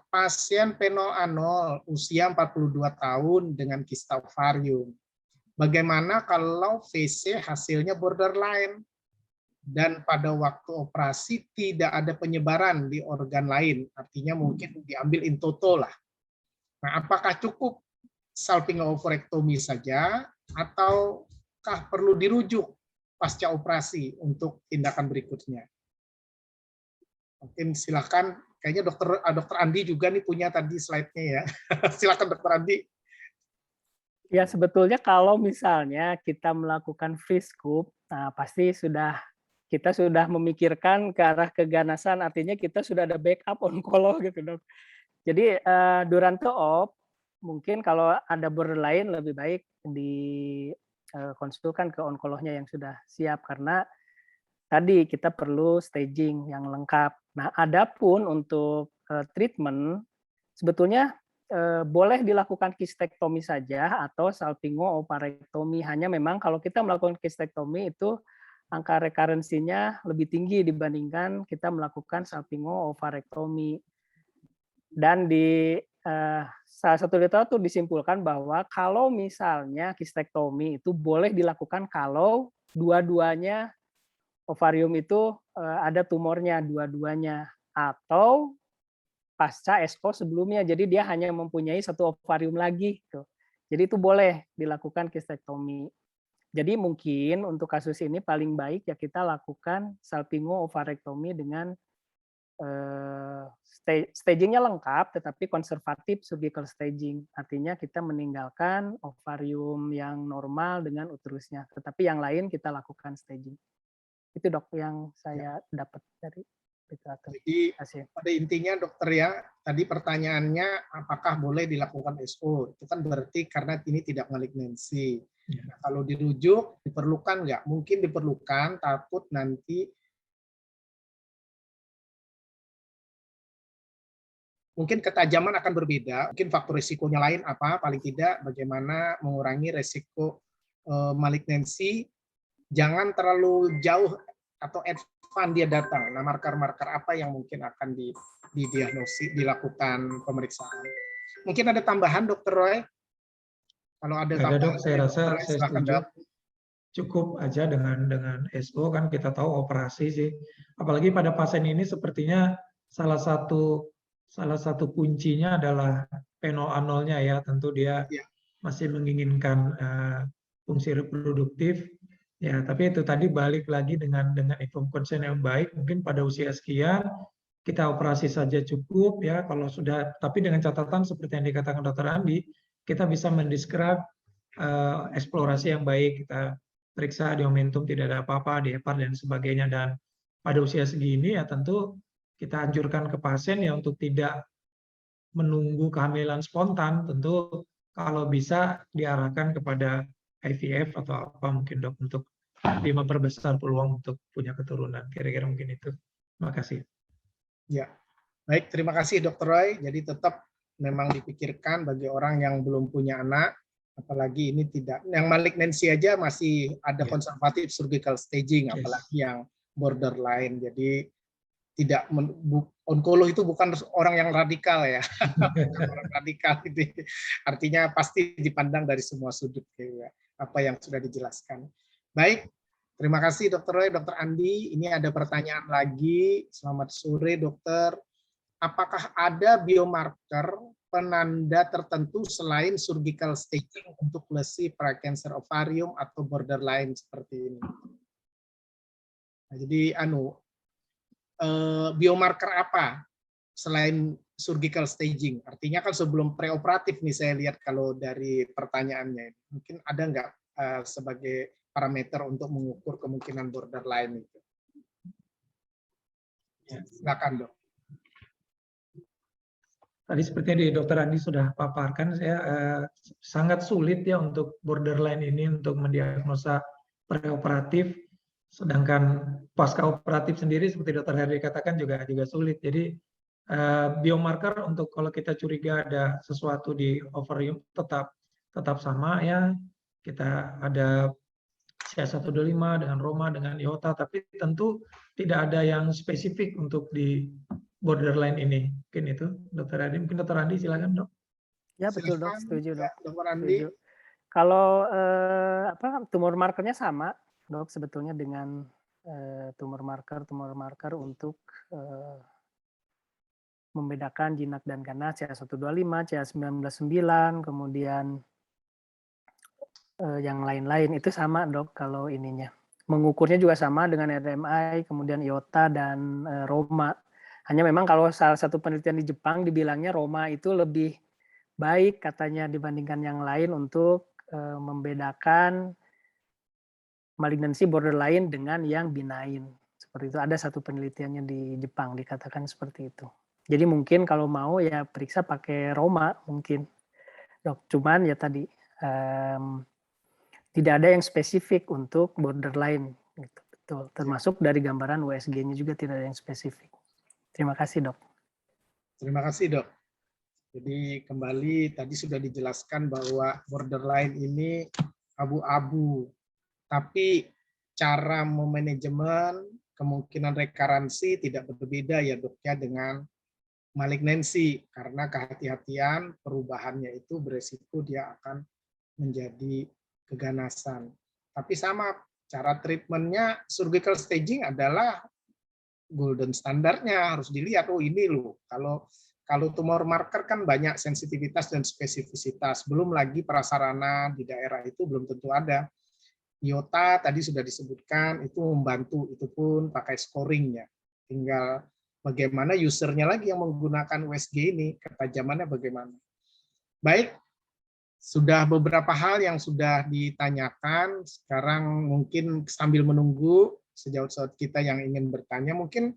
Pasien penoanol usia 42 tahun dengan kista ovarium. Bagaimana kalau VC hasilnya borderline dan pada waktu operasi tidak ada penyebaran di organ lain, artinya mungkin diambil in toto lah. Nah, apakah cukup salpingo-ovarektomi saja ataukah perlu dirujuk pasca operasi untuk tindakan berikutnya? Mungkin silakan, kayaknya Dokter Andi juga nih punya tadi slide-nya ya. Silakan Dokter Andi. Ya sebetulnya kalau misalnya kita melakukan free scoop, nah pasti kita sudah memikirkan ke arah keganasan, artinya kita sudah ada backup onkolog gitu dok. Jadi Duranto op mungkin kalau ada borderline lebih baik dikonsulkan ke onkolognya yang sudah siap karena tadi kita perlu staging yang lengkap. Nah, adapun untuk treatment sebetulnya boleh dilakukan kistektomi saja atau salpingo-ovarektomi. Hanya memang kalau kita melakukan kistektomi itu angka rekarensinya lebih tinggi dibandingkan kita melakukan salpingo-ovarektomi. Dan di salah satu literatur disimpulkan bahwa kalau misalnya kistektomi itu boleh dilakukan kalau dua-duanya ovarium itu ada tumornya dua-duanya atau pasca ESCO sebelumnya, jadi dia hanya mempunyai satu ovarium lagi. Gitu. Jadi itu boleh dilakukan kistektomi. Jadi mungkin untuk kasus ini paling baik ya kita lakukan salpingo-ovarektomi dengan stagingnya lengkap, tetapi konservatif surgical staging. Artinya kita meninggalkan ovarium yang normal dengan uterusnya, tetapi yang lain kita lakukan staging. Itu dok yang saya dapat dari literatur. Jadi pada intinya dokter ya, tadi pertanyaannya apakah boleh dilakukan SO? Itu kan berarti karena ini tidak malignansi. Nah, kalau dirujuk diperlukan nggak? Mungkin diperlukan, takut nanti mungkin ketajaman akan berbeda, mungkin faktor risikonya lain apa, paling tidak bagaimana mengurangi risiko malignansi, jangan terlalu jauh atau advance dia datang. Nah, marker-marker apa yang mungkin akan didiagnosis, dilakukan pemeriksaan. Mungkin ada tambahan Dokter Roy? Kalau ada tambahan, dok, saya rasa saya setuju. dok. Cukup aja dengan SO kan kita tahu operasi sih. Apalagi pada pasien ini sepertinya salah satu kuncinya adalah penoanolnya ya. Tentu dia masih menginginkan fungsi reproduktif. Ya, tapi itu tadi balik lagi dengan inform consent yang baik. Mungkin pada usia sekian kita operasi saja cukup ya. Kalau sudah, tapi dengan catatan seperti yang dikatakan Dr. Andi, kita bisa mendescribe eksplorasi yang baik, kita periksa di omentum tidak ada apa-apa, di hepar dan sebagainya. Dan pada usia segini ya tentu kita anjurkan ke pasien ya untuk tidak menunggu kehamilan spontan, tentu kalau bisa diarahkan kepada IVF atau apa mungkin dok, untuk lebih memperbesar peluang untuk punya keturunan. Kira-kira mungkin itu. Terima kasih. Ya, baik. Terima kasih Dr. Roy. Jadi tetap memang dipikirkan bagi orang yang belum punya anak, apalagi ini tidak, yang malignansi aja masih ada konservatif surgical staging, apalagi yang borderline. Jadi tidak onkolog itu bukan orang yang radikal ya, bukan orang radikal itu. Artinya pasti dipandang dari semua sudut ya, apa yang sudah dijelaskan. Baik, terima kasih Dr. Roy, Dr. Andi. Ini ada pertanyaan lagi. Selamat sore Dokter. Apakah ada biomarker penanda tertentu selain surgical staging untuk lesi precancer ovarium atau borderline seperti ini? Nah, jadi biomarker apa selain surgical staging? Artinya kan sebelum preoperatif nih saya lihat kalau dari pertanyaannya. Mungkin ada nggak sebagai parameter untuk mengukur kemungkinan borderline itu? Ya, silakan dok. Tadi sepertinya di Dr. Andi sudah paparkan, saya sangat sulit ya untuk borderline ini untuk mendiagnosa preoperatif, sedangkan pasca operatif sendiri seperti Dr. Herdi katakan juga sulit. Jadi biomarker untuk kalau kita curiga ada sesuatu di ovarium tetap sama ya. Kita ada CA125 dengan Roma dengan IOTA, tapi tentu tidak ada yang spesifik untuk di borderline ini. Mungkin itu Dr. Andi, mungkin Dr. Andi silakan dok. Ya betul dok, setuju dok. Dr. Andi. Setuju. Kalau tumor markernya sama dok sebetulnya dengan tumor marker untuk membedakan jinak dan ganas, CA125, CA199, kemudian yang lain-lain itu sama dok kalau ininya. Mengukurnya juga sama dengan RMI, kemudian IOTA dan Roma. Hanya memang kalau salah satu penelitian di Jepang dibilangnya Roma itu lebih baik katanya dibandingkan yang lain untuk membedakan malignansi borderline dengan yang benign. Seperti itu, ada satu penelitiannya di Jepang dikatakan seperti itu. Jadi mungkin kalau mau ya periksa pakai Roma mungkin. Dok, cuman ya tadi tidak ada yang spesifik untuk borderline gitu. Betul. Termasuk dari gambaran USG-nya juga tidak ada yang spesifik. Terima kasih, Dok. Terima kasih, Dok. Jadi kembali tadi sudah dijelaskan bahwa borderline ini abu-abu, tapi cara memanajemen kemungkinan rekaransi tidak berbeda ya dok ya dengan malignansi, karena kehati-hatian perubahannya itu beresiko dia akan menjadi keganasan. Tapi sama, cara treatmentnya surgical staging adalah golden standarnya, harus dilihat, oh ini loh, kalau tumor marker kan banyak sensitivitas dan spesifisitas, belum lagi prasarana di daerah itu belum tentu ada. IOTA tadi sudah disebutkan, itu membantu, itu pun pakai scoringnya. Tinggal bagaimana usernya lagi yang menggunakan USG ini, ketajamannya bagaimana. Baik, sudah beberapa hal yang sudah ditanyakan, sekarang mungkin sambil menunggu, sejauh-jauh kita yang ingin bertanya, mungkin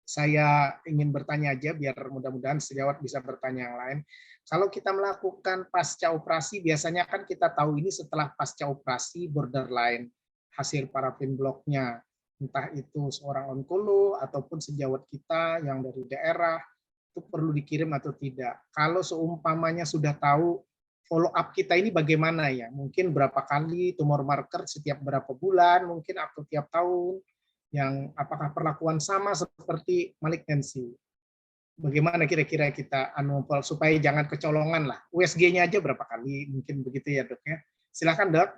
saya ingin bertanya aja biar mudah-mudahan sejawat bisa bertanya yang lain. Kalau kita melakukan pasca operasi, biasanya kan kita tahu ini setelah pasca operasi borderline, hasil parafin bloknya, entah itu seorang onkolog ataupun sejawat kita yang dari daerah, itu perlu dikirim atau tidak. Kalau seumpamanya sudah tahu follow up kita ini bagaimana ya, mungkin berapa kali tumor marker setiap berapa bulan, mungkin atau tiap tahun, yang apakah perlakuan sama seperti malignansi. Bagaimana kira-kira kita supaya jangan kecolongan lah. USG-nya aja berapa kali, mungkin begitu ya dok ya. Silakan dok.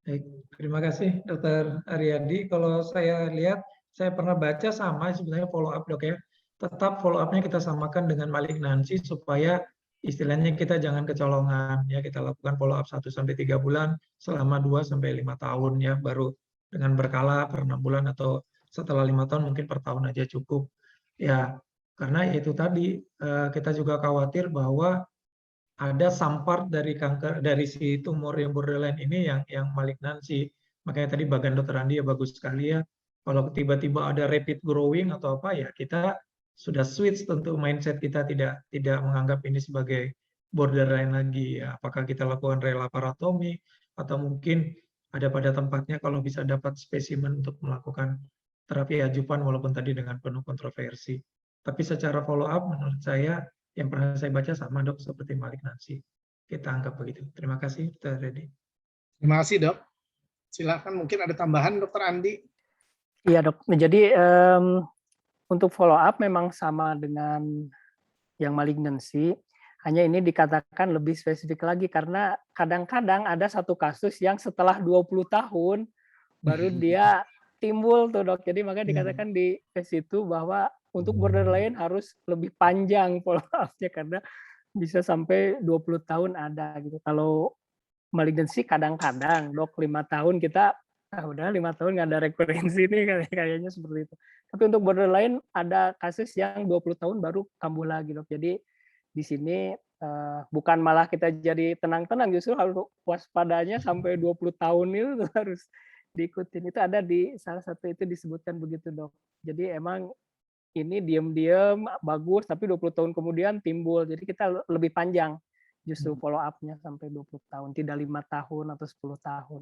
Baik, terima kasih Dr. Aryadi. Kalau saya lihat, saya pernah baca sama sebenarnya follow up dok ya. Tetap follow up-nya kita samakan dengan malignansi supaya istilahnya kita jangan kecolongan ya, kita lakukan follow up 1-3 bulan selama 2-5 tahun ya, baru dengan berkala per 6 bulan atau setelah 5 tahun mungkin per tahun aja cukup ya, karena itu tadi kita juga khawatir bahwa ada some part dari kanker dari si tumor yang borderline ini yang malignansi. Makanya tadi bagian Dokter Andi ya bagus sekali ya. Kalau tiba-tiba ada rapid growing atau apa ya kita sudah switch tentu mindset kita tidak menganggap ini sebagai borderline lagi ya. Apakah kita lakukan relaparotomi atau mungkin ada pada tempatnya kalau bisa dapat spesimen untuk melakukan terapi ajuvan walaupun tadi dengan penuh kontroversi. Tapi secara follow up menurut saya yang pernah saya baca sama dok seperti malignansi. Kita anggap begitu. Terima kasih, Dr. Reddy. Terima kasih dok. Silakan mungkin ada tambahan Dokter Andi. Iya dok. Nah, jadi untuk follow up memang sama dengan yang malignansi. Hanya ini dikatakan lebih spesifik lagi karena kadang-kadang ada satu kasus yang setelah 20 tahun baru dia timbul tuh dok. Jadi makanya dikatakan di situ bahwa untuk borderline harus lebih panjang follow up-nya karena bisa sampai 20 tahun ada gitu. Kalau malignansi kadang-kadang dok 5 tahun kita udah 5 tahun nggak ada rekurensi nih kayaknya seperti itu. Tapi untuk borderline ada kasus yang 20 tahun baru kambuh lagi dok. Jadi di sini bukan malah kita jadi tenang-tenang, justru harus waspadanya sampai 20 tahun itu harus diikutin. Itu ada di salah satu itu disebutkan begitu dok. Jadi emang ini diam-diam bagus, tapi 20 tahun kemudian timbul. Jadi kita lebih panjang justru follow up-nya sampai 20 tahun, tidak 5 tahun atau 10 tahun.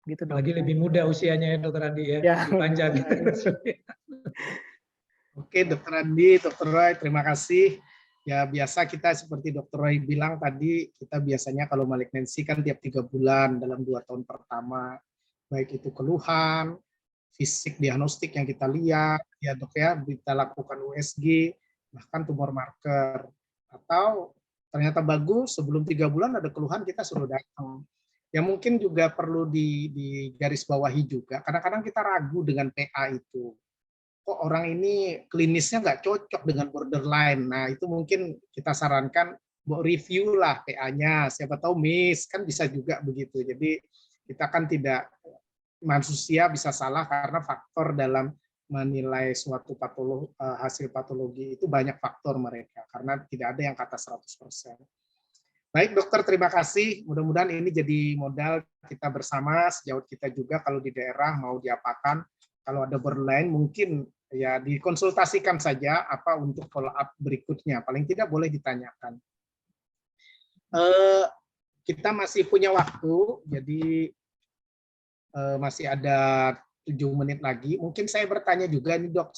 Gitu dok. Lagi lebih muda usianya ya Dokter Andi ya, Ya, lebih panjang. Oke Dokter Andi, Dokter Roy, terima kasih. Ya biasa kita seperti Dokter Roy bilang tadi, kita biasanya kalau malignansi kan tiap 3 bulan dalam 2 tahun pertama, baik itu keluhan, fisik diagnostik yang kita lihat, ya dok ya, kita lakukan USG, bahkan tumor marker. Atau ternyata bagus, sebelum 3 bulan ada keluhan, kita suruh datang. Ya mungkin juga perlu digarisbawahi juga, kadang-kadang kita ragu dengan PA itu. Kok orang ini klinisnya nggak cocok dengan borderline. Nah itu mungkin kita sarankan, mau review lah PA-nya, siapa tahu miss, kan bisa juga begitu. Jadi kita kan tidak, manusia bisa salah karena faktor dalam menilai suatu hasil patologi itu banyak faktor mereka, karena tidak ada yang kata 100%. Baik dokter, terima kasih. Mudah-mudahan ini jadi modal kita bersama, sejauh kita juga kalau di daerah mau diapakan, kalau ada borderline mungkin ya dikonsultasikan saja apa untuk follow up berikutnya. Paling tidak boleh ditanyakan. Kita masih punya waktu, jadi masih ada 7 menit lagi. Mungkin saya bertanya juga nih dok,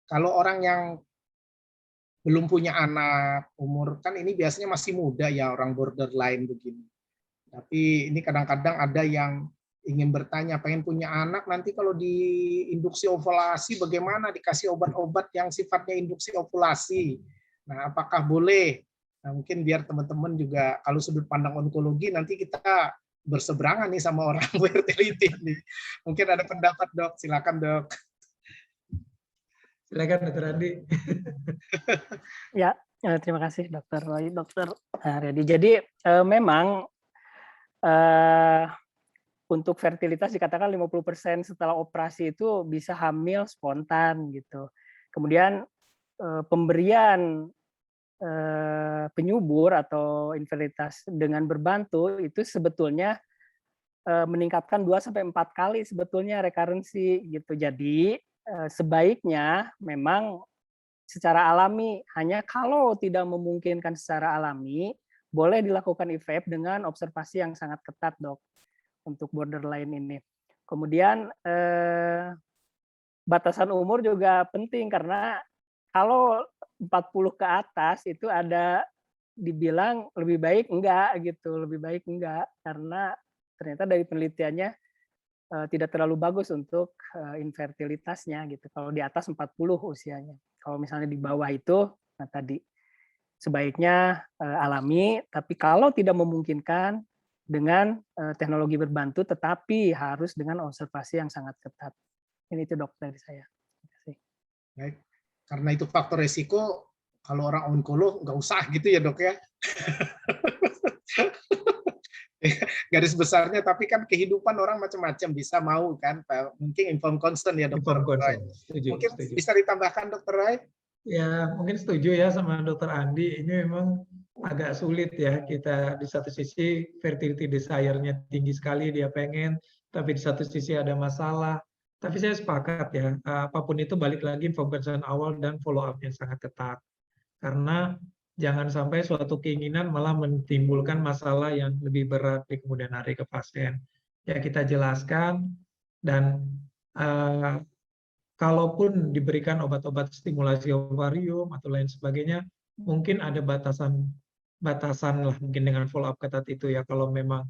kalau orang yang belum punya anak, umur kan ini biasanya masih muda ya orang borderline begini. Tapi ini kadang-kadang ada yang ingin bertanya, pengen punya anak, nanti kalau diinduksi ovulasi bagaimana, dikasih obat-obat yang sifatnya induksi ovulasi. Nah, apakah boleh? Nah, mungkin biar teman-teman juga kalau sudut pandang onkologi nanti kita berseberangan nih sama orang fertility nih. Mungkin ada pendapat dok, silakan dok. Silakan Dokter Andi. Ya, terima kasih Dokter Roy, Dokter Reddy. Jadi memang untuk fertilitas dikatakan 50% setelah operasi itu bisa hamil spontan gitu. Kemudian pemberian penyubur atau infertilitas dengan berbantu itu sebetulnya meningkatkan 2-4 kali sebetulnya rekarensi gitu. Jadi sebaiknya memang secara alami, hanya kalau tidak memungkinkan secara alami boleh dilakukan IVF dengan observasi yang sangat ketat dok untuk borderline ini. Kemudian batasan umur juga penting karena kalau 40 ke atas itu ada dibilang lebih baik enggak gitu, lebih baik enggak karena ternyata dari penelitiannya tidak terlalu bagus untuk infertilitasnya gitu. Kalau di atas 40 usianya. Kalau misalnya di bawah itu, nah tadi sebaiknya alami, tapi kalau tidak memungkinkan dengan teknologi berbantu, tetapi harus dengan observasi yang sangat ketat. Ini itu dok dari saya. Terima kasih. Baik. Karena itu faktor resiko, kalau orang onkolog nggak usah gitu ya dok ya. Garis besarnya, tapi kan kehidupan orang macam-macam, bisa mau kan, mungkin informed consent ya dokter Roy. Mungkin bisa ditambahkan dokter Roy? Ya mungkin setuju ya sama Dokter Andi. Ini memang agak sulit ya. Kita di satu sisi fertility desire-nya tinggi sekali, dia pengen, tapi di satu sisi ada masalah. Tapi saya sepakat ya, apapun itu balik lagi pemeriksaan awal dan follow up yang sangat ketat. Karena jangan sampai suatu keinginan malah menimbulkan masalah yang lebih berat di kemudian hari ke pasien. Ya kita jelaskan, dan kalaupun diberikan obat-obat stimulasi ovarium atau lain sebagainya, mungkin ada batasan lah mungkin dengan follow up ketat itu ya. Kalau memang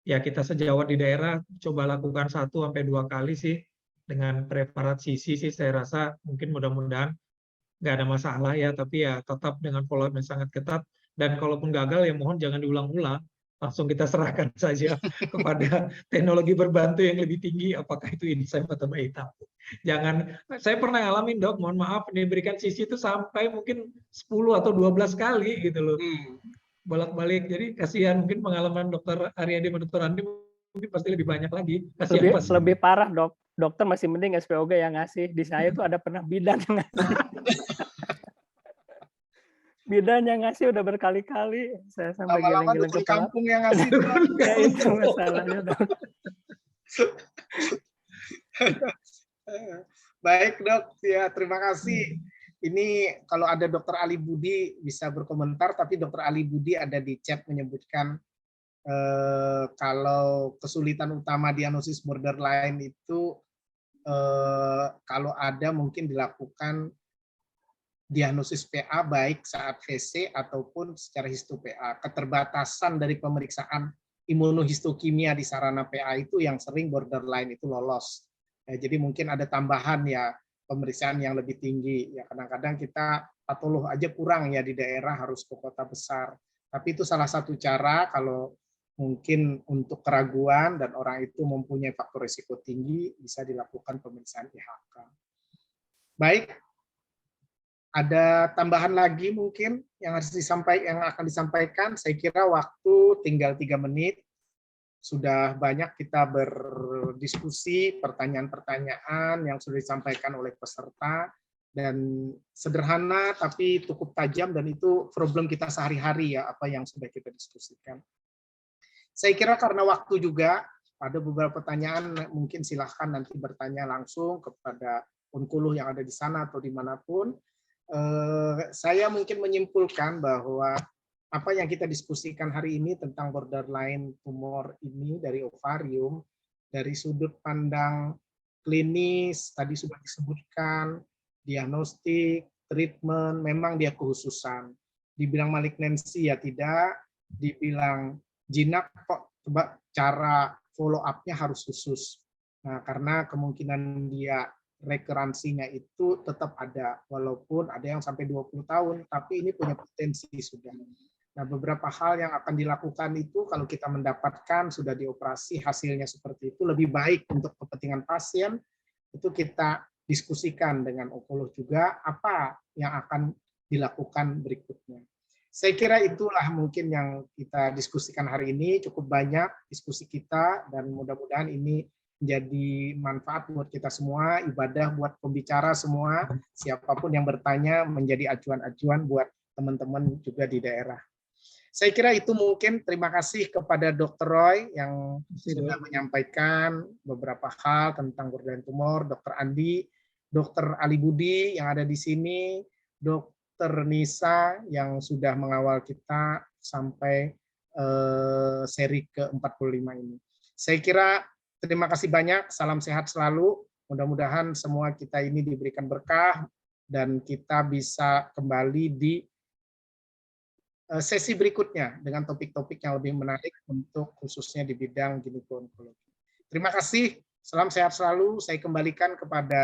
ya kita sejawat di daerah coba lakukan 1-2 kali sih dengan preparat CC sih, saya rasa mungkin mudah-mudahan nggak ada masalah ya, tapi ya tetap dengan follow up yang sangat ketat, dan kalaupun gagal ya mohon jangan diulang-ulang, langsung kita serahkan saja kepada teknologi berbantu yang lebih tinggi, apakah itu InSight atau MyHitam. Jangan, saya pernah ngalamin dok, mohon maaf, diberikan CC itu sampai mungkin 10 atau 12 kali gitu loh, bolak-balik. Jadi kasihan, mungkin pengalaman dokter Aryadi dan dokter Andi mungkin pasti lebih banyak lagi. Lebih parah dok, dokter masih mending SPOG yang ngasih. Di saya itu ada pernah bidan yang ngasih. Bidan yang ngasih udah berkali-kali, saya sampai Lama-lama geleng-geleng dukun kepala. kampung yang ngasih. Ya itu masalahnya dok. Baik dok, ya terima kasih. Ini kalau ada dokter Ali Budi bisa berkomentar, tapi dokter Ali Budi ada di chat menyebutkan kalau kesulitan utama diagnosis borderline itu kalau ada mungkin dilakukan diagnosis PA baik saat VC ataupun secara histo-PA. Keterbatasan dari pemeriksaan imunohistokimia di sarana PA itu yang sering borderline itu lolos. Ya, jadi mungkin ada tambahan ya pemeriksaan yang lebih tinggi. Ya kadang-kadang kita patolog aja kurang ya di daerah, harus ke kota besar. Tapi itu salah satu cara kalau mungkin untuk keraguan dan orang itu mempunyai faktor risiko tinggi bisa dilakukan pemeriksaan IHK. Baik. Ada tambahan lagi mungkin yang akan disampaikan. Saya kira waktu tinggal 3 menit. Sudah banyak kita berdiskusi, pertanyaan-pertanyaan yang sudah disampaikan oleh peserta, dan sederhana tapi cukup tajam, dan itu problem kita sehari-hari ya, apa yang sudah kita diskusikan. Saya kira karena waktu juga, ada beberapa pertanyaan mungkin silahkan nanti bertanya langsung kepada onkolog yang ada di sana atau dimanapun. Saya mungkin menyimpulkan bahwa apa yang kita diskusikan hari ini tentang borderline tumor ini dari ovarium, dari sudut pandang klinis, tadi sudah disebutkan, diagnostik, treatment, memang dia kekhususan. Dibilang malignansi ya tidak, dibilang jinak kok coba cara follow up-nya harus khusus. Nah, karena kemungkinan dia rekuransinya itu tetap ada, walaupun ada yang sampai 20 tahun, tapi ini punya potensi sudah. Nah, beberapa hal yang akan dilakukan itu kalau kita mendapatkan sudah dioperasi hasilnya seperti itu, lebih baik untuk kepentingan pasien, itu kita diskusikan dengan onkolog juga apa yang akan dilakukan berikutnya. Saya kira itulah mungkin yang kita diskusikan hari ini, cukup banyak diskusi kita, dan mudah-mudahan ini menjadi manfaat buat kita semua, ibadah buat pembicara semua, siapapun yang bertanya menjadi acuan-acuan buat teman-teman juga di daerah. Saya kira itu mungkin. Terima kasih kepada Dr. Roy yang sudah menyampaikan beberapa hal tentang borderline tumor, Dr. Andi, Dr. Ali Budi yang ada di sini, Dr. Nisa yang sudah mengawal kita sampai seri ke-45 ini. Saya kira terima kasih banyak, salam sehat selalu. Mudah-mudahan semua kita ini diberikan berkah dan kita bisa kembali di sesi berikutnya dengan topik-topik yang lebih menarik untuk khususnya di bidang ginekologi. Terima kasih, salam sehat selalu. Saya kembalikan kepada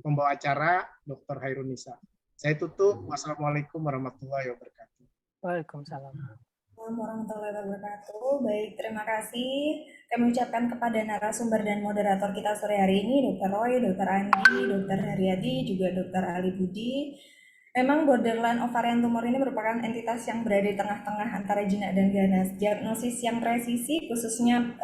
pembawa acara, Dr. Hairunisa. Saya tutup. Wassalamualaikum warahmatullahi wabarakatuh. Waalaikumsalam. Warahmatullahi wabarakatuh. Baik, terima kasih. Kami ucapkan kepada narasumber dan moderator kita sore hari ini, Dr. Roy, Dr. Andi, Dr. Haryadi, juga Dr. Ali Budi. Memang borderline ovarian tumor ini merupakan entitas yang berada di tengah-tengah antara jinak dan ganas. Diagnosis yang presisi, khususnya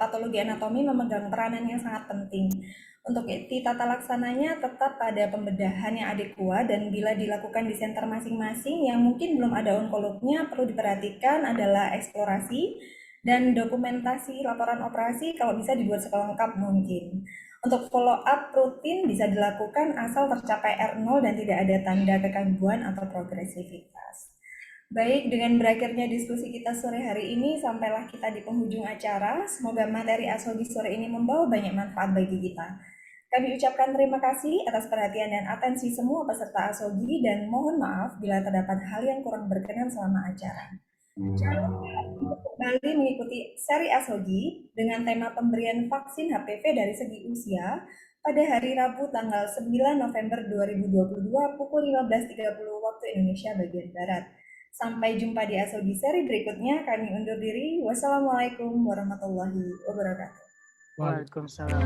patologi anatomi, memegang peranan yang sangat penting. Untuk itu, tata laksananya tetap pada pembedahan yang adekua dan bila dilakukan di center masing-masing yang mungkin belum ada onkolognya, perlu diperhatikan adalah eksplorasi dan dokumentasi laporan operasi kalau bisa dibuat selengkap mungkin. Untuk follow up rutin bisa dilakukan asal tercapai R0 dan tidak ada tanda kegangguan atau progresivitas. Baik, dengan berakhirnya diskusi kita sore hari ini, sampailah kita di penghujung acara. Semoga materi Asogi sore ini membawa banyak manfaat bagi kita. Kami ucapkan terima kasih atas perhatian dan atensi semua peserta Asogi dan mohon maaf bila terdapat hal yang kurang berkenan selama acara. Jangan lupa untuk kembali mengikuti seri Asogi dengan tema pemberian vaksin HPV dari segi usia pada hari Rabu tanggal 9 November 2022 pukul 15.30 waktu Indonesia bagian Barat. Sampai jumpa di Asogi seri berikutnya. Kami undur diri. Wassalamualaikum warahmatullahi wabarakatuh. Waalaikumsalam.